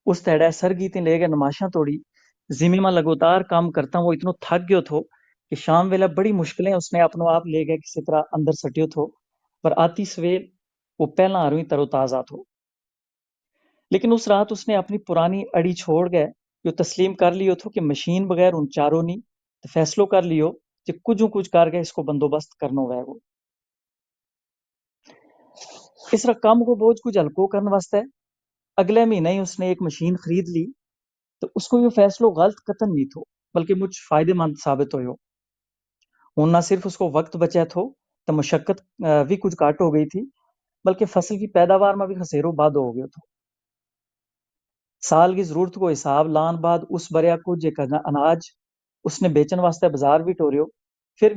اس تیڑے سرگی تے لے کے نماشاں توڑی زمین میں لگاتار کام کرتا وہ اتنو تھک گیو تھو کہ شام ویلے بڑی مشکلیں اس نے اپنو آپ لے گئے کسی طرح اندر سٹیو تھو، پر آتی سویر وہ پہلا آروئی تر و تازہ تھو۔ لیکن اس رات اس نے اپنی پرانی اڑی چھوڑ گئے جو تسلیم کر لیو تھو کہ مشین بغیر ان چاروں نہیں، تو فیصلو کر لیو کہ کچھ کر کے اس کو بندوبست کرنو وے گو۔ اس طرح کام کو بوجھ کچھ ہلکو کرنے واسطے اگلے مہینے ہی اس نے ایک مشین خرید لی، تو اس کو یہ فیصلو غلط قطن نہیں تھو بلکہ مجھ فائدے مند ثابت ہوئے۔ ہوں نہ صرف اس کو وقت بچے تھو تو مشقت بھی کچھ کٹ ہو گئی تھی، بلکہ فصل کی پیداوار میں بھی خسیرو باد ہو گیا تھو۔ سال کی ضرورت کو حساب لان بعد اس بریا کچھ ایک اناج اس نے بیچن واسطے بازار بھی ٹوریو، پھر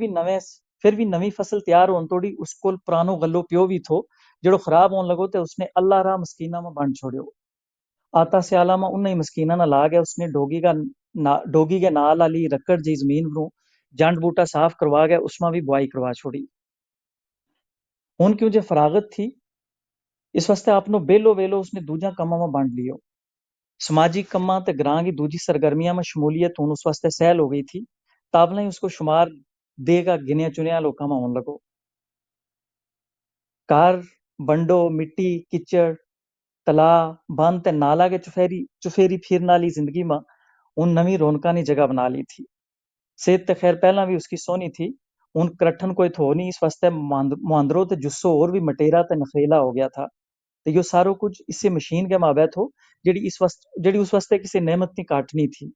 بھی نوی فصل تیار ہون توڑی اس کو پرانو غلو پیو بھی تھو جڑو خراب ہون لگو تے اس نے اللہ راہ مسکینہ میں بانٹ چھوڑیو۔ آتا سیالہ میں انہیں مسکینہ نہ لا گیا، اس نے ڈوگی کے نال علی رکڑ جی زمین بروں جنڈ بوٹا صاف کروا گیا، اس میں بھی بوائی کروا چھوڑی۔ ہن کیوں جے فراغت تھی اس واسطے اپنو ویلو اس نے دوجا کماں میں بانٹ لیو۔ سماجی کماں تے گراں کی دوجی سرگرمیاں میں شمولیت ہون اس واسطے سہل ہو گئی تھی، تابلا ہی اس کو شمار دے گا گنیا چنیا لوکاں میں ہون لگو۔ کار بنڈو مٹی کچڑ تلا بند تے نالا کے چفیری پھرن والی زندگی میں ان نوی رونقاں نے جگہ بنا لی تھی۔ صحت تے خیر پہلا بھی اس کی سونی تھی، ان کرٹھن کوئی تھو نہیں، اس واسطے ماندرو تے جسو اور بھی مٹیرا تے نخیلا ہو گیا تھا۔ تو یہ سارو کچھ اسی مشین کے مابعد ہو جڑی اس واسطے کسی نعمت نہیں کاٹنی تھی۔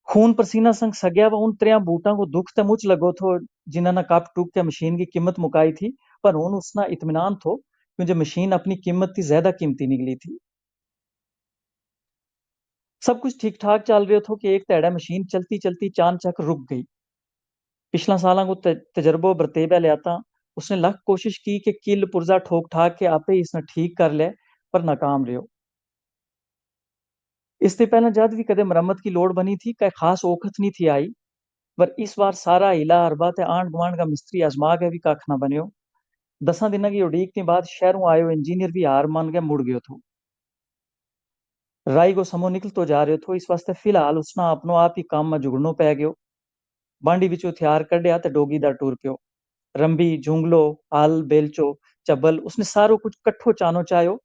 خون پسینہ سنگ سگیا و ان تریاں بوٹاں کو دکھ تے مچ لگو تھو جنہاں نے کپ ٹوک کے مشین کی قیمت مکائی تھی، پر ہن اس نا اطمینان تھو کیونکہ مشین اپنی قیمت تھی زیادہ قیمتی نکلی تھی۔ سب کچھ ٹھیک ٹھاک چل رہے تھو کہ ایک تیڑے مشین چلتی چلتی چان چک رک گئی۔ پچھلا سالاں کو تجربہ برتیبہ لیاتا اس نے لاکھ کوشش کی کہ کل پرزا ٹھوک ٹھاک کے آپے ہی اس نے ٹھیک کر لے، پر ناکام رہو۔ اس سے پہلے جد بھی کدے مرمت کی لوڑ بنی تھی کہ خاص اوکھت نہیں تھی آئی، پر اس بار سارا ہلا اربا تے آنڈ گوانڈ کا مستری آزما کے بھی کھ نہ بنیو۔ 10 دنوں کی اڑیک کے بعد شہروں آئے انجینئر بھی ہار مان کے مڑ گئے تھو۔ رائی کو سمو نکل تو جا رہے تھو، اس واسطے فی الحال اس نے اپنو آپ ہی کام میں جگڑنو پی گیو۔ بانڈی وچوں ہتھیار کڈیا تے ڈوگی دا ٹور پیو۔ رمبی جونگلو ہل بیلچو چبل اس نے سارو کچھ کٹھو چانو چاہیو،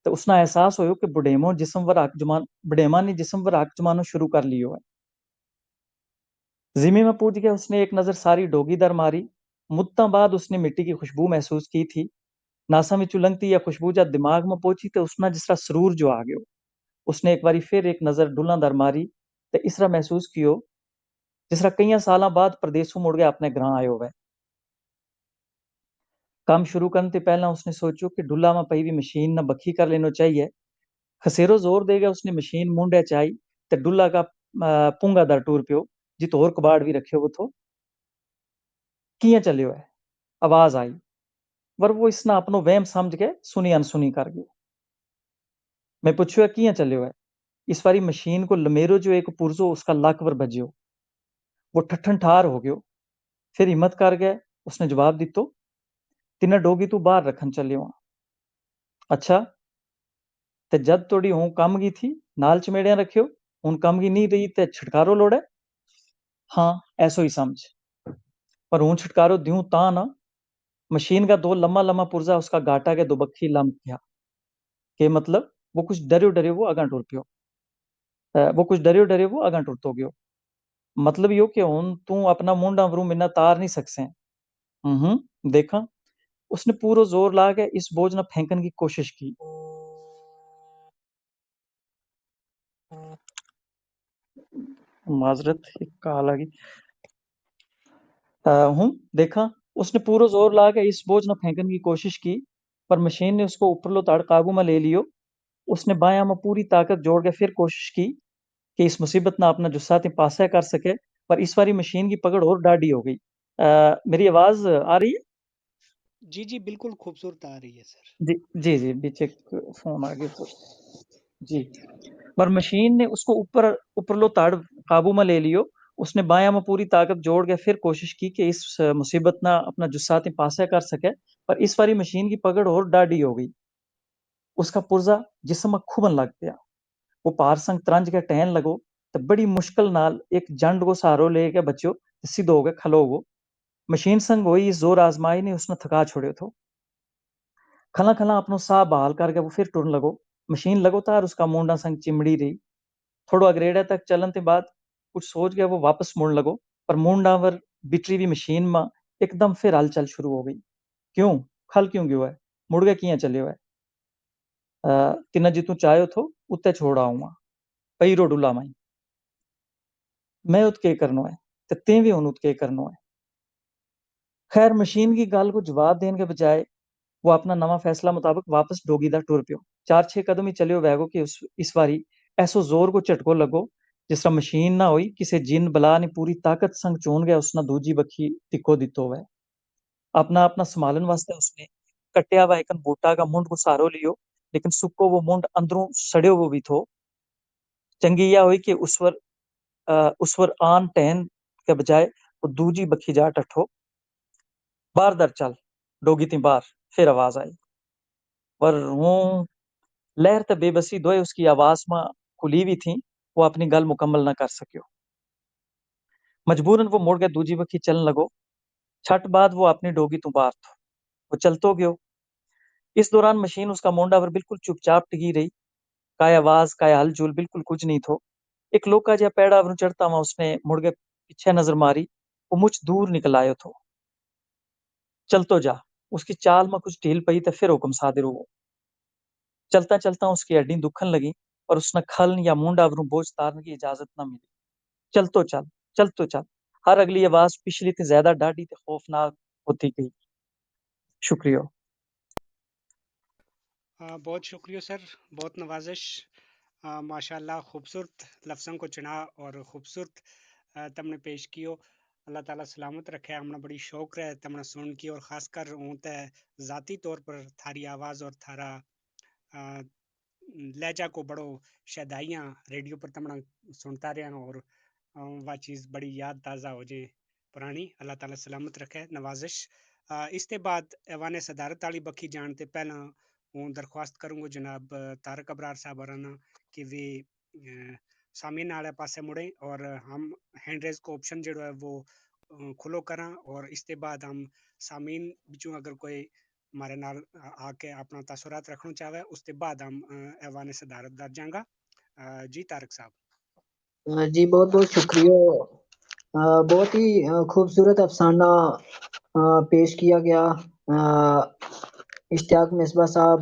تو اس نے احساس ہوئیو کہ بڑھیما نے جسم ور حق جمانو شروع کر لیو ہے۔ زمین میں پوچھ گیا اس نے ایک نظر ساری ڈوگی در ماری، مدتاں بعد اس نے مٹی کی خوشبو محسوس کی تھی۔ ناسا میں لنگتی یا خوشبو جب دماغ میں پہنچی تو اس نے جس طرح سرور جو آ گیو۔ اس نے ایک باری پھر ایک نظر ڈلاں در ماری تو اس طرح محسوس کیو جس طرح کئی سالاں بعد پردیسوں مڑ گیا اپنے گراں آئے ہوئے۔ کام شروع کرنے سے پہلا اس نے سوچو کہ ڈلا میں پئی بھی مشین نہ بکھی کر لینو چاہیے۔ خسیرو زور دے گا اس نے مشین مونڈے چائی تے ڈلا کا پونگا در ٹور پیو جی تو اور کباڑ بھی رکھے وہ تھو۔ کیاں چلے ہوئے آواز آئی، ور وہ اس نے اپنو وہم سمجھ کے سنی انسنی کر گئے۔ میں پوچھو کیاں چلے ہوئے، اس واری مشین کو لمیرو جو ایک پرزو اس کا لک ور بجیو، وہ ٹھٹھن ٹھار ہو گیو، پھر ہمت کر گئے، اس نے جواب دیتو تینہ ڈوگی تو باہر رکھن چلے ہوں۔ اچھا تے جد توڑی ہوں کم گی تھی نال چمیڑیاں رکھیو، ہوں کم گی نہیں رہی تے چھٹکارو لوڑے، ہاں ایسو ہی سمجھ، پر ہوں چھٹکارو دیوں تاں نہ، مشین کا دو لمبا لمبا پرزا اس کا گاٹا کے دو بکھی لم گیا، کہ مطلب وہ کچھ ڈریو وہ اگاں ٹر پیو، وہ کچھ ڈریو وہ اگاں ٹرتو گیو، مطلب یو کہ ہن تو اپنا منڈا وروں منا تار نہیں سکسیں، دیکھاں اس نے پورو زور لا کے اس بوجھ نہ پھینکن کی کوشش کی، معذرت ایک کال آ گئی، ہوں دیکھا اس نے پورو زور لا کے اس بوجھ نہ پھینکن کی کوشش کی، پر مشین نے اس کو اوپر لو تاڑ قابو میں لے لیو، اس نے بایاں میں پوری طاقت جوڑ کے پھر کوشش کی کہ اس مصیبت نہ اپنا جساتی پاسے کر سکے، پر اس باری مشین کی پکڑ اور ڈاڈی ہو گئی۔ میری آواز آ رہی ہے؟ جی جی بالکل خوبصورت آ رہی ہے سر۔ جی جی جی بیچ ایک فون آ گیا تو جی، پر مشین نے اس کو اوپر لو تاڑ قابو میں لے لیو، اس نے بایاں میں پوری طاقت جوڑ کے پھر کوشش کی کہ اس مصیبت نہ اپنا جساتی پاسے کر سکے، پر اس باری مشین کی پکڑ اور ڈاڈی ہو گئی، اس کا پرزا جسم میں کھبن لگ پیا، وہ پار سنگ ترنج کے ٹہن لگو تے بڑی مشکل نال ایک جنڈ کو سہارو لے کے بچو تے سیدھو ہو کے کھلو گو، مشین سنگ ہوئی اس زور آزمائی نے اس نے تھکا چھوڑیو تھو، کھلا کھلا اپنو سا بحال کر کے وہ پھر ٹرن لگو، مشین لگو تار اس کا مونڈا سنگ چمڑی رہی، تھوڑو اگریڑے تک چلن تے بعد کچھ سوچ گیا وہ واپس مڑ لگو، پر مونڈا ور بٹری بھی مشین ماں ایک دم پھر ہل چل شروع ہو گئی، کیوں کھل کیوں گیو ہے، مڑ گیا کیاں چلیو ہے، تینہ جتوں چاہیو تھو اتے چھوڑ آؤں گا، پئی رو ڈلا مائی، میں ات کے کرنو ہے تے تیں بھی ہن ات کے کرنو ہے، خیر مشین کی گل کو جواب دین کے بجائے وہ اپنا نواں فیصلہ مطابق واپس ڈوگی دا ٹر پیو، 4-6 قدم ہی چلیو ویگو کہ اس واری ایسو زور کو جھٹکو لگو جس طرح مشین نہ ہوئی کسی جن بلا نے پوری طاقت سنگ چون گیا اس نے دوجی بکھی ٹکو دیتو ہوئے، اپنا سنبھالن واسطے اس نے کٹیا ہوا ایکن بوٹا کا منڈ کو سہارو لیو، لیکن سکو وہ منڈ اندروں سڑیو وہ بھی تھو، چنگی یہ ہوئی کہ اس ور آن ٹہن کے بجائے وہ دوجی بکھی جا ٹٹھو، باہر در چل ڈوگی تھی باہر، پھر آواز آئی، پر ہوں لہر تے بے بسی دوئے اس کی آواز میں کھلی ہوئی تھیں، وہ اپنی گل مکمل نہ کر سکیو، مجبوراً وہ مڑ کے دوجی بکھی چلن لگو، چھٹ بعد وہ اپنی ڈوگی تو باہر تھو، وہ چلتو گیو، اس دوران مشین اس کا مونڈا ور بالکل چپ چاپ ٹکی رہی، کائے آواز کائے ہل جل بالکل کچھ نہیں تھو، ایک لوکا جہا پیڑا ور چڑھتا ہوا اس نے مڑ کے پیچھے نظر ماری، وہ مجھ دور نکل آئے تھو، چلتو جا، اس کی چال میں کچھ ڈھیل پئی تے پھر حکم صادر ہو، چلتا چلتا اس کی ہڈی دکھن لگی، اور اس نے کھلن یا مونڈا وروں بوجھ تارن کی اجازت نہ ملی، چلتو چل، ہر اگلی آواز پچھلی تے زیادہ ڈاڈی تے خوفناک ہوتی گئی، شکریہ۔ بہت شکریہ سر، بہت نوازش، ماشاء اللہ خوبصورت لفظوں کو چنا اور خوبصورت تم نے پیش کیو، اللہ تعالیٰ سلامت رکھے، ہمیں بڑی شوق رہے تمنا سن کی، اور خاص کر ہوں تے ذاتی طور پر تھاری آواز اور تھارا لہجہ کو بڑو شیدائیاں ریڈیو پر تمنا سنتا رہا، اور وہ چیز بڑی یاد تازہ ہو جائے پرانی، اللہ تعالیٰ سلامت رکھے، نوازش۔ اس کے بعد ایوان صدارت والی بکھی جانتے پہلا ہوں درخواست کروں گا جناب طارق ابرار صاحب ورانا کہ وہ سامعین والے پاسے مڑیں، اور ہم ہینڈ ریز کو آپشن جڑا ہے وہ کھلو کراں، اور اس کے بعد ہم سامعین بچوں اگر کوئی ہمارے نال آ کے اپنا تاثرات رکھنا چاہے اس کے بعد ہم ایوان صدارت در جاں گا۔ جی طارق صاحب۔ جی بہت بہت شکریہ، بہت ہی خوبصورت افسانہ پیش کیا گیا اشتیاق مصباح صاحب،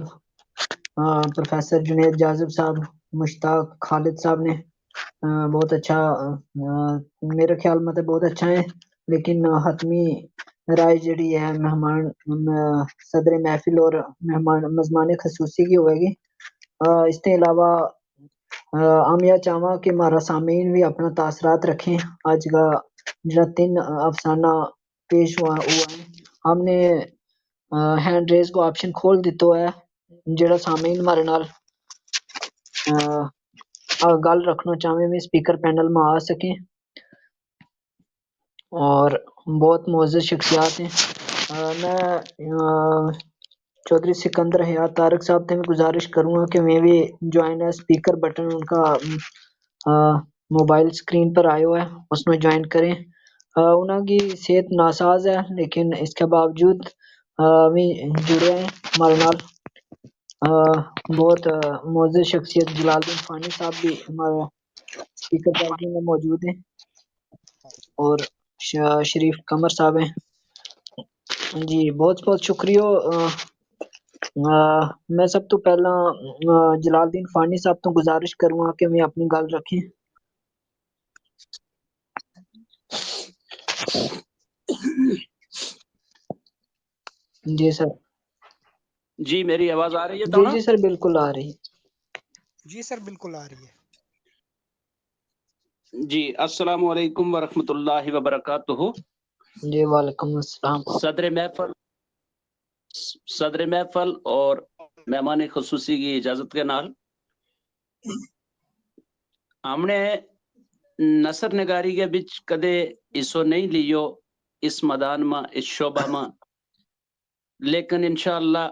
پروفیسر جنید جاذب صاحب، مشتاق خالد صاحب نے بہت اچھا، میرے خیال میں تو بہت اچھا ہے، لیکن حتمی رائے جڑی ہے مہمان صدر محفل اور مزمان خصوصی کی ہوئے گی۔ اس کے علاوہ ہم یہ چاہواں کہ ہمارا سامعین بھی اپنا تاثرات رکھیں، آج کا جڑا 3 افسانہ پیش ہوا ہے، ہم نے ہینڈ ریز کو آپشن کھول دیتو ہے، جڑا سامعین ہمارے نال گل رکھنا چاہویں میں اسپیکر پینل میں آ سکیں، اور بہت معزز شخصیات ہیں۔ میں چودھری سکندر حیات طارق صاحب سے میں گزارش کروں گا کہ میں بھی جوائن ہے، اسپیکر بٹن ان کا موبائل اسکرین پر آیا ہوا ہے، اس میں جوائن کریں۔ انہوں کی صحت ناساز ہے لیکن اس کے باوجود بھی جڑے ہیں ہمارے نال۔ بہت معزز شخصیت جلال الدین فانی صاحب بھی ہمارا اسپیکر پارٹی میں موجود ہیں، اور شریف قمر صاحب ہیں جی۔ بہت بہت شکریہ۔ میں سب تو پہلا جلال الدین فانی صاحب تو گزارش کروں گا کہ میں اپنی گل رکھیں۔ جی سر۔ جی میری آواز آ رہی ہے جی تونا؟ جی سر بالکل آ رہی۔ جی سر بالکل آ رہی ہے۔ جی السلام علیکم ورحمۃ اللہ وبرکاتہ۔ جی وعلیکم السلام۔ صدر محفل اور مہمان خصوصی کی اجازت کے نال ہم نے نثر نگاری کے بچ کدے اسو نہیں لیو اس میدان میں، اس شعبہ میں، لیکن انشاءاللہ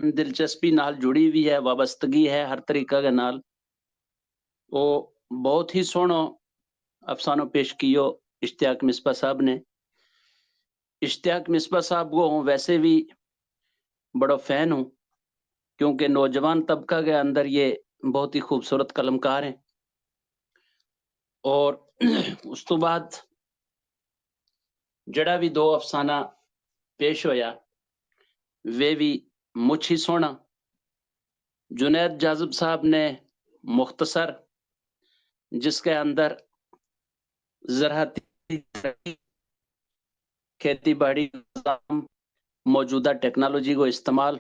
دلچسپی نال جڑی ہوئی ہے، وابستگی ہے ہر طریقہ کے نال۔ وہ بہت ہی سونا افسانوں پیش کیو اشتیاق مصباح صاحب نے۔ اشتیاق مصباح صاحب کو ہوں ویسے بھی بڑا فین ہوں، کیونکہ نوجوان طبقہ کے اندر یہ بہت ہی خوبصورت قلمکار ہیں۔ اور اس تو بعد جڑا بھی دو افسانہ پیش ہویا وہ بھی مجھ ہی سونا۔ جنید جاذب صاحب نے مختصر، جس کے اندر زراعتی کھیتی باڑی موجودہ ٹیکنالوجی کو استعمال،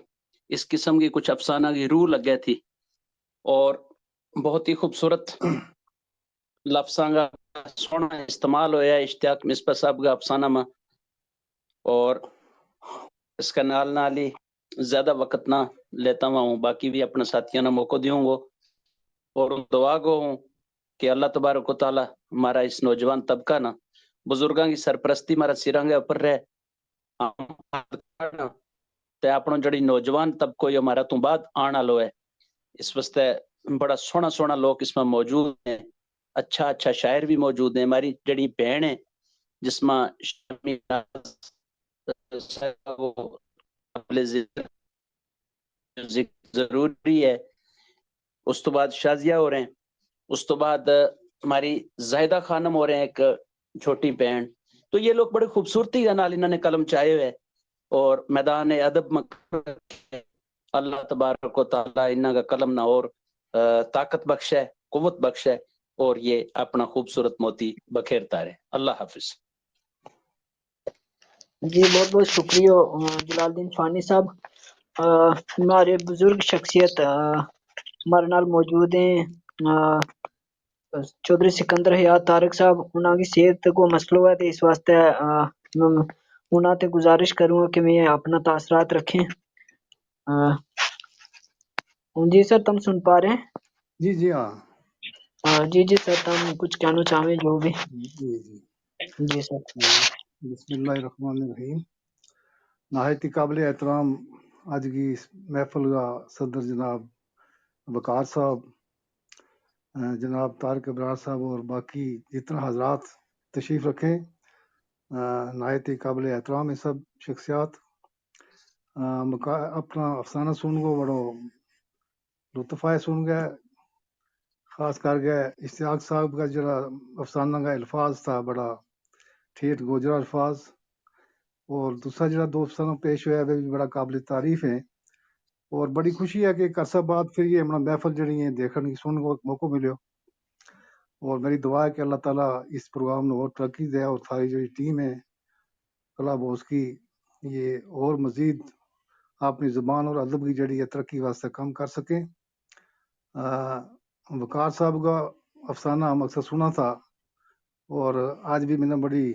اس قسم کی کچھ افسانہ کی روح لگ گئی تھی، اور بہت ہی خوبصورت لفظاں کا سونا استعمال ہویا اشتیاق مصباح صاحب کا افسانہ میں۔ اور اس کا نال ہی زیادہ وقت نہ لیتا ہوں، باقی بھی اپنے ساتھیوں نے موقع دیوں گو، اور دعا گو ہوں کہ اللہ تبارک و تعالی ہمارا اس نوجوان طبقہ نا بزرگاں کی سرپرستی ہمارا سراں کے اوپر رہے، تے اپنا جڑی نوجوان طبقہ یہ ہمارا تو بعد آن والو ہے، اس واسطے بڑا سونا سونا لوگ اس میں موجود ہیں، اچھا اچھا شاعر بھی موجود ہیں۔ ہماری جڑی بہن ہے جس میں ضروری ہے، اس تو بعد شازیہ ہو رہے ہیں، اس تو بعد ہماری زاہدہ خانم ہو رہے ہیں ایک چھوٹی بہن۔ تو یہ لوگ بڑے خوبصورتی کا نال انہوں نے قلم چائے ہوئے، اور میدان ادب میں اللہ تبارک و تعالی انہوں کا قلم نہ اور طاقت بخش ہے، قوت بخش ہے، اور یہ اپنا خوبصورت موتی بکھیرتا رہے۔ اللہ حافظ۔ جی بہت بہت شکریہ جلال الدین فانی صاحب۔ ہمارے بزرگ شخصیت ہمارے نال موجود ہیں، چودھری سکندر حیات طارق صاحب، انہوں کی صحت کو مسئلہ ہے تو اس واسطے انہوں تے گزارش کروں گا کہ میں اپنا تاثرات رکھیں۔ جی سر تم سن پا رہے ہیں؟ جی جی ہاں جی جی سر تم کچھ کہنا چاہیں جو بھی؟ جی جی جی سر۔ بسم اللہ الرحمن الرحیم۔ نہایت ہی قابل احترام آج کی اس محفل کا صدر جناب وقار صاحب، جناب طارق ابرار صاحب، اور باقی جتنا حضرات تشریف رکھیں، نہایت ہی قابل احترام یہ سب شخصیات۔ اپنا افسانہ سن کو بڑو لطف آئے سن گئے، خاص کر کے اشتیاق صاحب کا جڑا افسانہ کا الفاظ تھا بڑا ٹھیٹ گوجرا الفاظ، اور دوسرا جڑا دو افسانہ پیش ہوا وہ بھی بڑا قابل تعریف ہے، اور بڑی خوشی ہے کہ ایک عرصہ بعد پھر یہ ہمارا محفل جڑی ہے دیکھنے کی سننے کو موقع ملو، اور میری دعا ہے کہ اللہ تعالیٰ اس پروگرام میں اور ترقی دے، اور ساری جو ٹیم ہے کلب ہاؤس کی یہ اور مزید اپنی زبان اور ادب کی جڑی ہے ترقی واسطے کام کر سکیں۔ وقار صاحب کا افسانہ ہم اکثر سنا تھا، اور آج بھی میں نے بڑی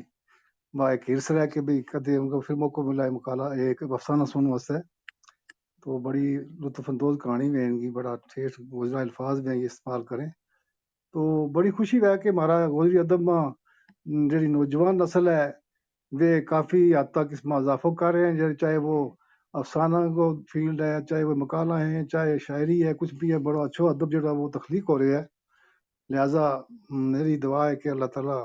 ایک ہرس ہے کہ بھائی کدے ان کو پھر موقع ملا ہے مکالا ایک افسانہ سننے واسطے، تو بڑی لطف اندوز کہانی میں ان کی بڑا ٹھیٹ گزرا الفاظ میں یہ استعمال کریں، تو بڑی خوشی ہے کہ ہمارا گوجری ادب میں جڑی نوجوان نسل ہے وہ کافی حد تک اس میں اضافہ کر رہے ہیں، چاہے وہ افسانہ کو فیلڈ ہے، چاہے وہ مقالہ ہیں، چاہے شاعری ہے، کچھ بھی ہے، بڑا اچھا ادب جڑا وہ تخلیق ہو رہا ہے۔ لہٰذا میری دعا ہے کہ اللہ تعالیٰ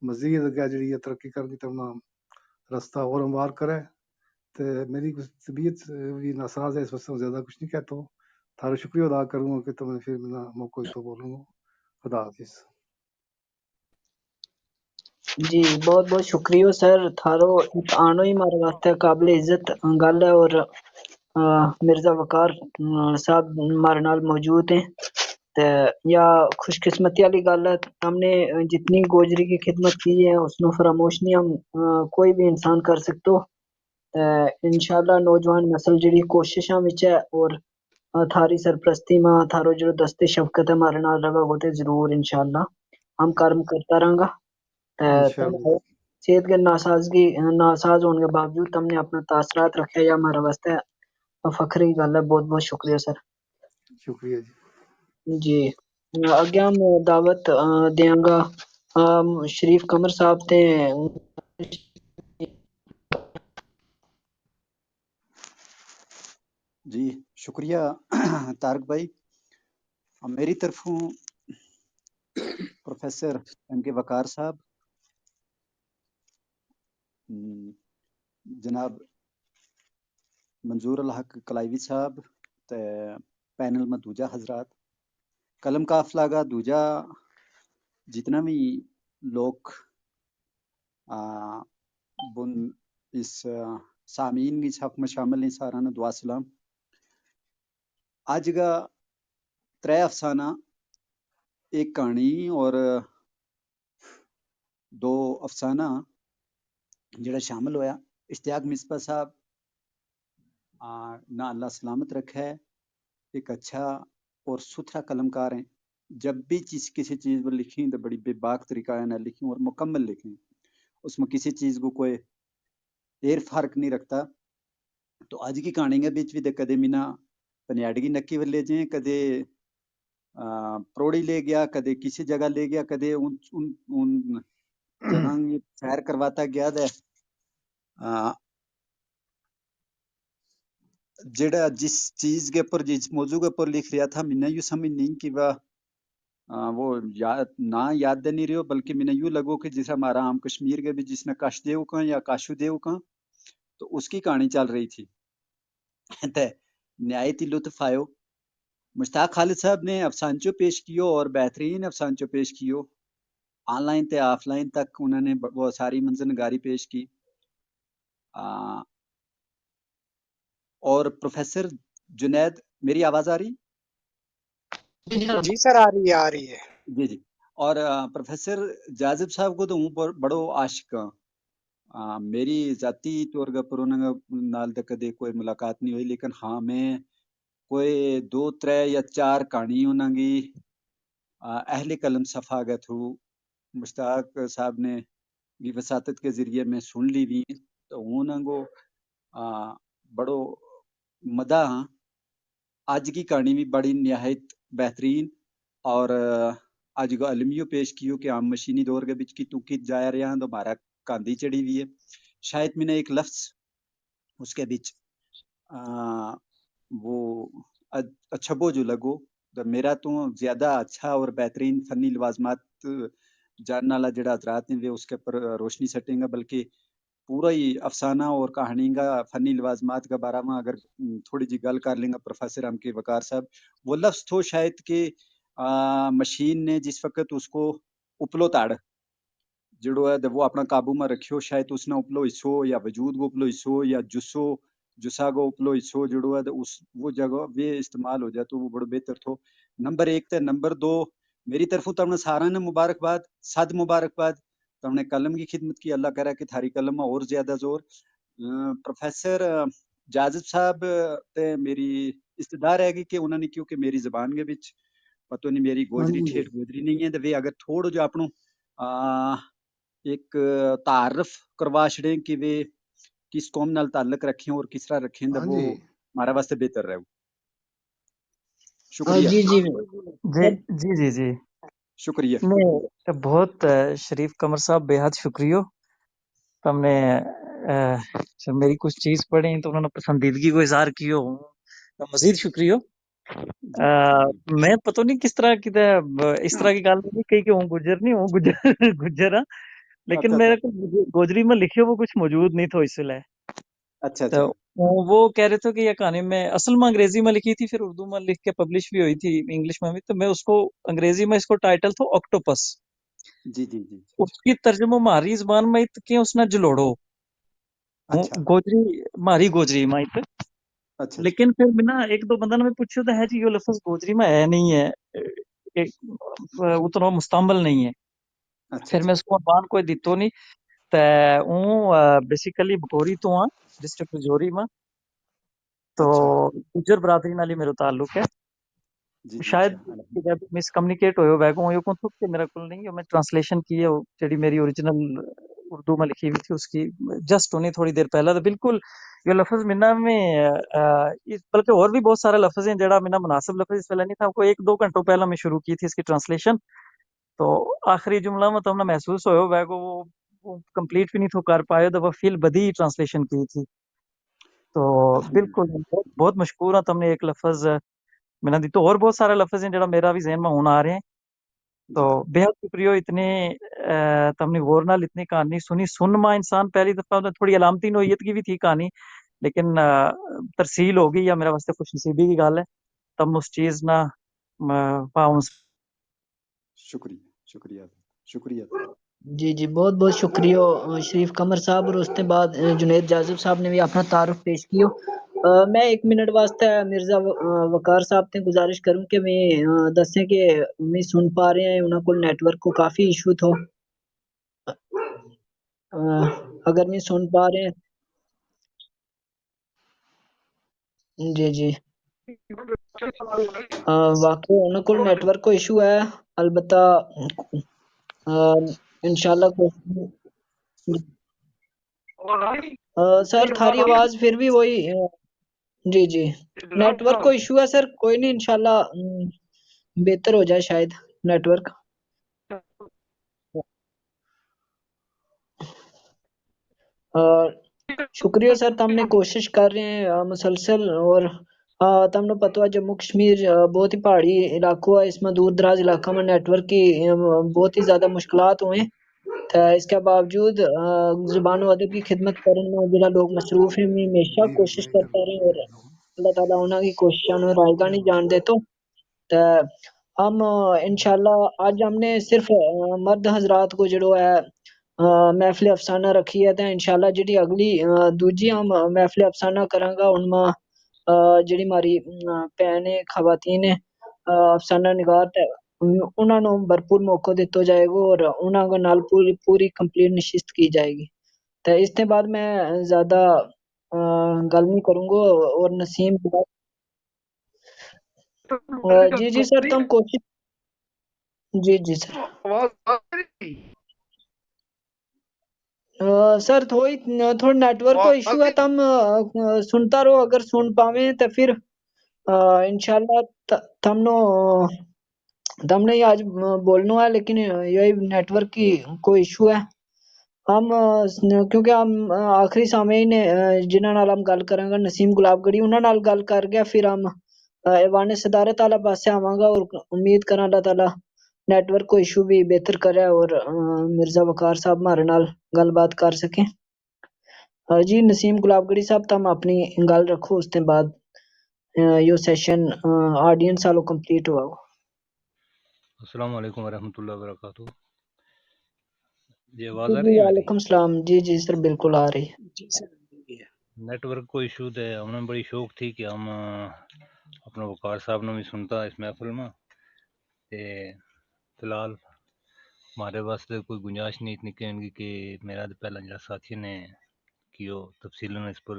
مزید اگے جڑی ہے ترقی کرنے تمام رستہ اور ہموار کرے۔ تو میری کچھ طبیعت بھی ناساز ہے، اس وقت میں زیادہ کچھ نہیں کہتا ہوں۔ تھارا شکریہ ادا کروں گا کہ تم نے پھر میرا موقع تو بولوں گا۔ خدا حافظ۔ جی بہت بہت شکریہ سر، تھارو آنو ہی مارے واسطے قابل عزت گل ہے، اور مرزا وقار صاحب ہمارے نال موجود ہیں، تے یا خوش قسمتی والی گل ہے، ہم نے جتنی گوجری کی خدمت کی ہے اس نو فراموش نہیں ہم کوئی بھی انسان کر سکتو۔ انشاءاللہ نوجوان نسل جڑی کوششاں وچ ہے، اور تھاری سرپرستی میں تھارو جو دستے شفقت ہے ہمارے نال رہا وہ تے ضرور انشاءاللہ ہم کارم کرتا رہاں گا۔ انشاءاللہ صحت کے ناساز ہونے کے باوجود تم نے اپنا تاثرات رکھا یا ہمارے واسطے فخر کی گل ہے۔ بہت بہت شکریہ سر۔ شکریہ جی۔ جی اگے ہم دعوت دیاں گا شریف قمر صاحب تے جی شکریہ طارق بھائی۔ میری طرفوں پروفیسر ایم کے وقار صاحب، جناب منظور الحق کلائیوی صاحب تے پینل میں دوجا حضرات، قلم قافلہ کا دوجا جتنا بھی لوگ بن اس سامعین کی صف میں شامل ہیں، سارا نے دعا سلام۔ آج کا ترے افسانہ، ایک کہانی اور دو افسانہ جڑا شامل ہویا۔ اشتیاق مصباح صاحب نہ اللہ سلامت رکھا ہے، ایک اچھا اور ستھرا قلم کار ہیں۔ جب بھی کسی چیز پر لکھیں تو بڑی بے باک طریقہ ہے نہ لکھیں اور مکمل لکھیں، اس میں کسی چیز کو کوئی ایر فرق نہیں رکھتا۔ تو آج کی کہانی کے بیچ بھی کدے مینا پنیاڑگی نکی والے جائیں، کدے پروڑی لے گیا، کدے کسی جگہ لے گیا، کدے ان جگہ سیر کرواتا گیا ہے۔ جڑا جس چیز کے اوپر جس موضوع کے اوپر لکھ رہا تھا، میں یوں سمجھ نہیں کہ وہ نہ یاد دے نہیں رہے، بلکہ میں یوں لگو کہ جیسا ہمارا عام کشمیر کے بھی جس نے کش دیو کا یا کاشو دیو کا، تو اس کی کہانی چل رہی تھی۔ نہایت ہی لطف آئیو۔ مشتاق خالد صاحب نے افسانچو پیش کیو اور بہترین افسانچو پیش کیو، آن لائن تے آف لائن تک انہوں نے وہ ساری منظر نگاری پیش کی۔ اور پروفیسر جنید، میری آواز آ رہی؟ جی سر آ رہی ہے۔ جی جی۔ اور پروفیسر جاذب صاحب کو تو ہوں بڑو عاشق ہاں۔ میری ذاتی طور پر انہوں نال تے کدے کوئی ملاقات نہیں ہوئی، لیکن ہاں میں کوئی 2 3 یا 4 کہانی انہوں کی اہل قلم صفحہ کے تھرو مشتاق صاحب نے کی وساطت کے ذریعے میں سن لی بھی، تو انہوں کو بڑو مدہ ہاں۔ آج کی کہانی بھی بڑی نہایت بہترین، اور آج کو علمیو پیش کیو کہ ہم مشینی دور کے بچ کی تو کت جا رہے ہیں، تو ہمارا کاندھی چڑھی ہوئی ہے۔ شاید میں نے ایک لفظ اس کے بچ وہ اچھا جو لگو، تو میرا تو زیادہ اچھا اور بہترین فنی لوازمات جاننے والا جڑا حضرات ہیں وہ اس کے اوپر روشنی سٹیں گا، بلکہ پورا ہی افسانہ اور کہانی کا فنی لوازمات کا بارے میں اگر تھوڑی جی گل کر لیں گا پروفیسر ایم کے وقار صاحب، وہ لفظ تو شاید کہ مشین نے جس وقت اس کو اپلو تاڑ جڑو ہے وہ اپنا قابو میں رکھیو، شاید اس نے اپلو حصو یا وجود کو اپلو حصو یا جسا کو اپلو حصو جڑو ہے اس وہ جگہ وہ استعمال ہو جائے تو وہ بڑا بہتر تھو۔ نمبر 1 تے نمبر 2 میری طرفوں تم نے سارا نے مبارکباد، صد مبارکباد، تم نے قلم کی خدمت کی، اللہ کرے کہ تھاری قلم میں اور زیادہ زور۔ پروفیسر جاذب صاحب تے میری استدار ہے گی کہ انہوں نے کیونکہ میری زبان کے بچ پتہ نہیں میری گوجری ٹھیٹ گوجری نہیں ہے، تو وہ اگر تھوڑا جو اپنوں ایک تعارف کروا چھڑیں کہ وہ کس قوم نال تعلق رکھیں اور کس طرح رکھیں، تو وہ ہمارے واسطے بہتر رہے۔ شکریہ۔ جی جی جی جی جی جی شکریہ میں بہت شریف قمر صاحب بے حد شکریہ. تم نے جب میری کچھ چیز پڑھی تو انہوں نے پسندیدگی کو اظہار کیو. مزید شکریہ. جی جی میں پتہ نہیں کس طرح کی اس طرح کی گل نہیں کہی کہ ہوں گجر نہیں ہوں گجر گجر ہاں، لیکن اچھا میرے کو گوجری میں لکھے وہ کچھ موجود نہیں تھا اس لیے. اچھا تو اچھا وہ کہہ رہے تھے کہ یہ کہانی میں اصل میں انگریزی میں لکھی تھی، پھر اردو میں لکھ کے پبلش بھی ہوئی تھی انگلش میں بھی. تو میں اس کو انگریزی میں اس کو ٹائٹل تھا آکٹوپس. جی جی جی اس کی ترجمہ ماری زبان میں کہ اس نے جلوڑو اچھا گوجری ماری گوجری میں اچھا لیکن پھر میں نا ایک دو بندہ نے میں پوچھا تو ہے جی یہ لفظ گوجری میں ہے نہیں ہے، اتنا مستعمل نہیں ہے. اچھا پھر میں اچھا اس کو بان کوئی دیتو نہیں تے ہوں بیسیکلی بکوری تو ہاں ڈسٹرکٹ رجوری میں. تو اچھا گجر برادری نال ہی میرا تعلق ہے. جی جی شاید اچھا مس کمیونیکیٹ ہوئے ویگوں یہ کو کہ میرا کول نہیں ہے. میں ٹرانسلیشن کی ہے جڑی میری اوریجنل اردو میں لکھی ہوئی تھی اس کی جسٹ ہونی تھوڑی دیر پہلا. تو بالکل یہ لفظ منا میں بلکہ اور بھی بہت سارے لفظ ہیں جڑا منا مناسب لفظ اس ویلے نہیں تھا. کو ایک دو گھنٹوں پہلا میں شروع کی تھی اس کی ٹرانسلیشن. تو آخری جملہ میں تم نے محسوس ہوئے ویگو وہ کمپلیٹ بھی نہیں تو کر پائے تو وہ فیل بدی ٹرانسلیشن کی تھی. تو الحمدللہ بالکل بہت بہت مشکور ہوں. تم نے ایک لفظ میں نے دی تو اور بہت سارے لفظ ہیں جڑا میرا بھی ذہن میں ہونا آ رہے ہیں. تو جی بے حد شکریہ. اتنے تم نے غور نال اتنی کہانی سنی. سن ماں انسان پہلی دفعہ تھوڑی علامتی نوعیت کی بھی تھی کہانی لیکن ترسیل ہوگی یا میرا واسطے خوش نصیبی کی گل ہے. تم اس چیز نہ پاؤں شکریہ شکریہ شکریہ. جی جی بہت بہت شکریہ شریف قمر صاحب. اور اس کے بعد جنید جاذب صاحب نے بھی اپنا تعارف پیش کیو. میں ایک منٹ واسطے مرزا وقار صاحب سے گزارش کروں کہ میں دسیں کہ میں سن پا رہے ہیں انہوں کو نیٹ ورک کو کافی ایشو تھو. اگر میں سن پا رہے ہیں جی جی واقعی انہوں کو نیٹ ورک کو ایشو ہے. البتہ انشاءاللہ سر تھاری آواز پھر بھی وہی جی جی نیٹ ورک کو ایشو ہے سر. کوئی نہیں انشاءاللہ بہتر ہو جائے شاید نیٹ ورک. شکریہ سر. تم نے کوشش کر رہے ہیں مسلسل. اور تم نے پتہ ہے جموں کشمیر بہت ہی پہاڑی علاقوں ہے. اس میں دور دراز علاقہ میں نیٹ ورک کی بہت ہی زیادہ مشکلات ہوئے. اس کے باوجود زبان و ادب کی خدمت کرنے میں جڑا لوگ مصروف ہیں. میں ہمیشہ کوشش کرتا رہے اور اللہ تعالیٰ انہوں کی کوششوں میں رائے گاہ نہیں جان دے. تو ہم انشاءاللہ آج ہم نے صرف مرد حضرات کو جڑو ہے محفل افسانہ رکھی ہے. تو انشاءاللہ جڑی اگلی دوجی ہم محفل افسانہ کریں گا ان میں جڑی ہماری بہنیں خواتین افسانہ نگار انہوں نے بھرپور موقع دیتا جائے گا اور انہوں کو نال پوری کمپلیٹ نشست کی جائے گی. تو اس کے بعد میں زیادہ گل نہیں کروں گا. اور نسیم جی جی سر تم کوشش جی جی سر سر تھوڑی نیٹ ورک کو ایشو ہے. تم سنتا رہو. اگر سن پاویں تو پھر انشاءاللہ تم نے آج بولنا ہے لیکن یہ نیٹ ورک کی کوئی ایشو ہے. ہم کیونکہ ہم آخری سامعین جنہاں نال ہم گل کریں گا نسیم گلاب گڑھی انہاں نال گل کر گیا. پھر ہم ایوان صدارت والا پاسے آواں گا اور امید کراں اللہ تعالی نیٹ ورک کو ایشو بھی بہتر کرے اور مرزا وقار صاحب ہمارے نال گل بات کر سکیں. جی نسیم گلاب گڑھی صاحب تم اپنی گل رکھو. اس کے بعد یہ سیشن آڈینس والو کمپلیٹ ہوا. السلام علیکم ورحمۃ اللہ وبرکاتہ. جی جی آواز آ جی رہی ہے میری؟ وعلیکم السلام. جی جی سر بالکل آ رہی ہے. نیٹ ورک کو ایشو ہے. ہمیں بڑی شوق تھی کہ ہم اپنا وقار صاحب نے بھی سنتا اس محفل میں. فی الحال ہمارے واسطے کوئی گنجائش نہیں اتنی کہنے کی کہ میرا تو پہلا جڑا ساتھی نے کیو تفصیل اس پر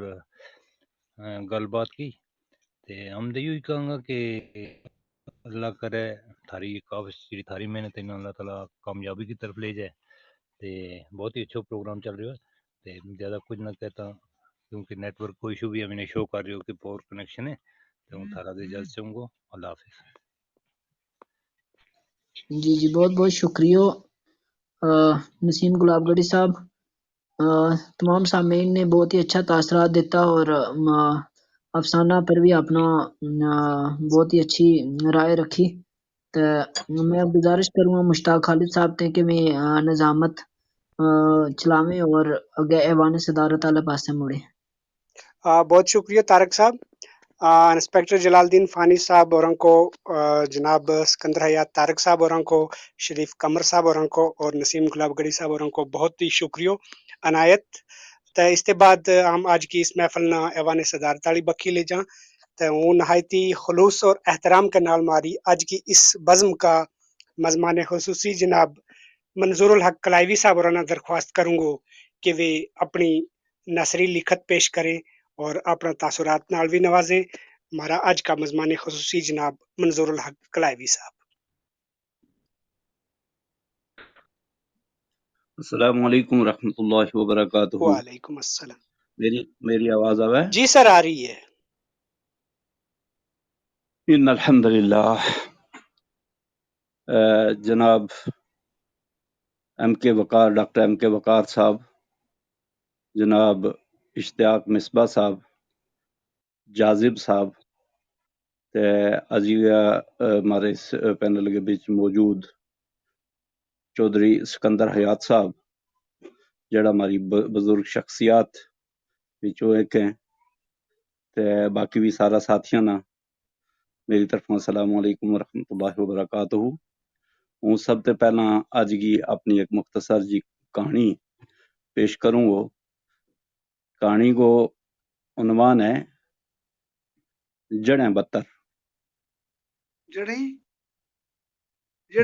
گل بات کی. ہم تو یہی کہوں گا کہ اللہ کرے تھاری کاوش جی تھاری محنت ہے اللہ تعالیٰ کامیابی کی طرف لے جائے. بہت ہی اچھا پروگرام چل رہا ہے. زیادہ کچھ نہ کہتا کیونکہ نیٹ ورک کو ایشو بھی ہمیں شو کر رہی ہو کہ پور کنیکشن ہے. تو ہوں تھارا دے اجازت چاہوں گا. اللہ حافظ. جی بہت بہت شکریہ نسیم گلاب گڑھی صاحب. تمام سامعین نے بہت ہی اچھا تاثرات دیتا اور افسانہ پر بھی اپنا بہت ہی اچھی رائے رکھی. تو میں گزارش کروں گا مشتاق خالد صاحب تے کہ میں نظامت چلاویں اور اگے ایوان صدارت والے پاسے مڑے. بہت شکریہ طارق صاحب. انسپیکٹر جلال الدین فانی صاحب اور کو جناب سکندر حیات طارق صاحب اور کو شریف قمر صاحب اور کو اور نسیم گلاب گڑھی صاحب اور کو بہت ہی شکریہ عنایت. تو اس کے بعد ہم آج کی اس محفل نہ ایوان صدارت والی بکھی لے جائیں. تو وہ نہایتی خلوص اور احترام کے نال ماری آج کی اس بزم کا مضمان خصوصی جناب منظور الحق کلائیوی صاحب اور درخواست کروں گا کہ وہ اپنی نثری لکھت پیش کریں اور اپنا تاثرات نال بھی نوازیں. ہمارا آج کا مضمان خصوصی جناب منظور الحق کلائیوی صاحب. السلام علیکم ورحمۃ اللہ وبرکاتہ. وعلیکم السلام. میری آواز آوے؟ جی سر آ رہی ہے. ان الحمد للہ. جناب ڈاکٹر ایم کے وقار صاحب، جناب اشتیاق مصباح صاحب، جاذب صاحب تے عزیزہ ہمارے اس پینل کے بیچ موجود چودھری سکندر حیات صاحب جڑا ہماری بزرگ شخصیات وچوں ایک ہیں، تے باقی بھی سارا ساتھیاں نا میری طرفوں السلام علیکم ورحمۃ اللہ وبرکاتہ. ہوں سب تے پہلا اج کی اپنی ایک مختصر جی کہانی پیش کروں گا. کہانی کو عنوان ہے جڑیں بتر.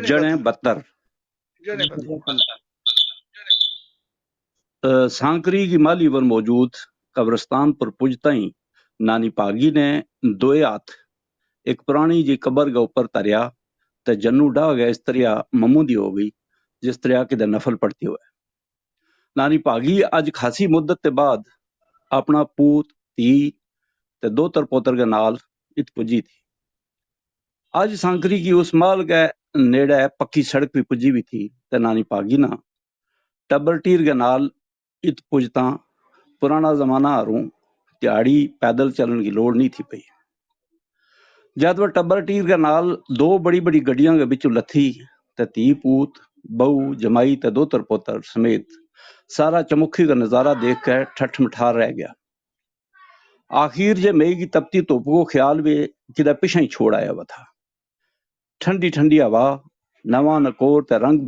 جڑیں بتر. سانکری کی مالی پر موجود قبرستان پر پجتا ہی نانی پاگی نے دوئے ہاتھ ایک پرانی جی قبر کے اوپر تریا تے جنو ڈا گیا اس طرح ممودی ہو گئی جس طرح کہ نفل پڑتی ہوئے. نانی پاگی اج خاصی مدت کے بعد اپنا پوت تھی تے دوتر پوتر کے نال ات پجی تھی. اج سانکری کی اس مال کے نیڑے پکی سڑک بھی پجی بھی تھی تے نانی پاگی نا ٹبر ٹیر کے نال ات پجتا پرانا زمانہ ہروں تیاڑی پیدل چلن کی لوڑ نہیں تھی پئی. جد وہ ٹبر ٹیر کے نال دو بڑی بڑی گڈیاں کے بچوں لتھی تے تھی پوت بہو جمائی تے دوتر پوتر سمیت سارا چمکھی کا نظارہ دیکھ کے ٹھٹ مٹھار رہ گیا. آخر جے مئی کی تپتی دھوپ کو خیال بھی کدھر پیچھے ہی چھوڑ آیا ہوا تھا. ٹھنڈی ٹھنڈی ہوا، نواں نکور تے رنگ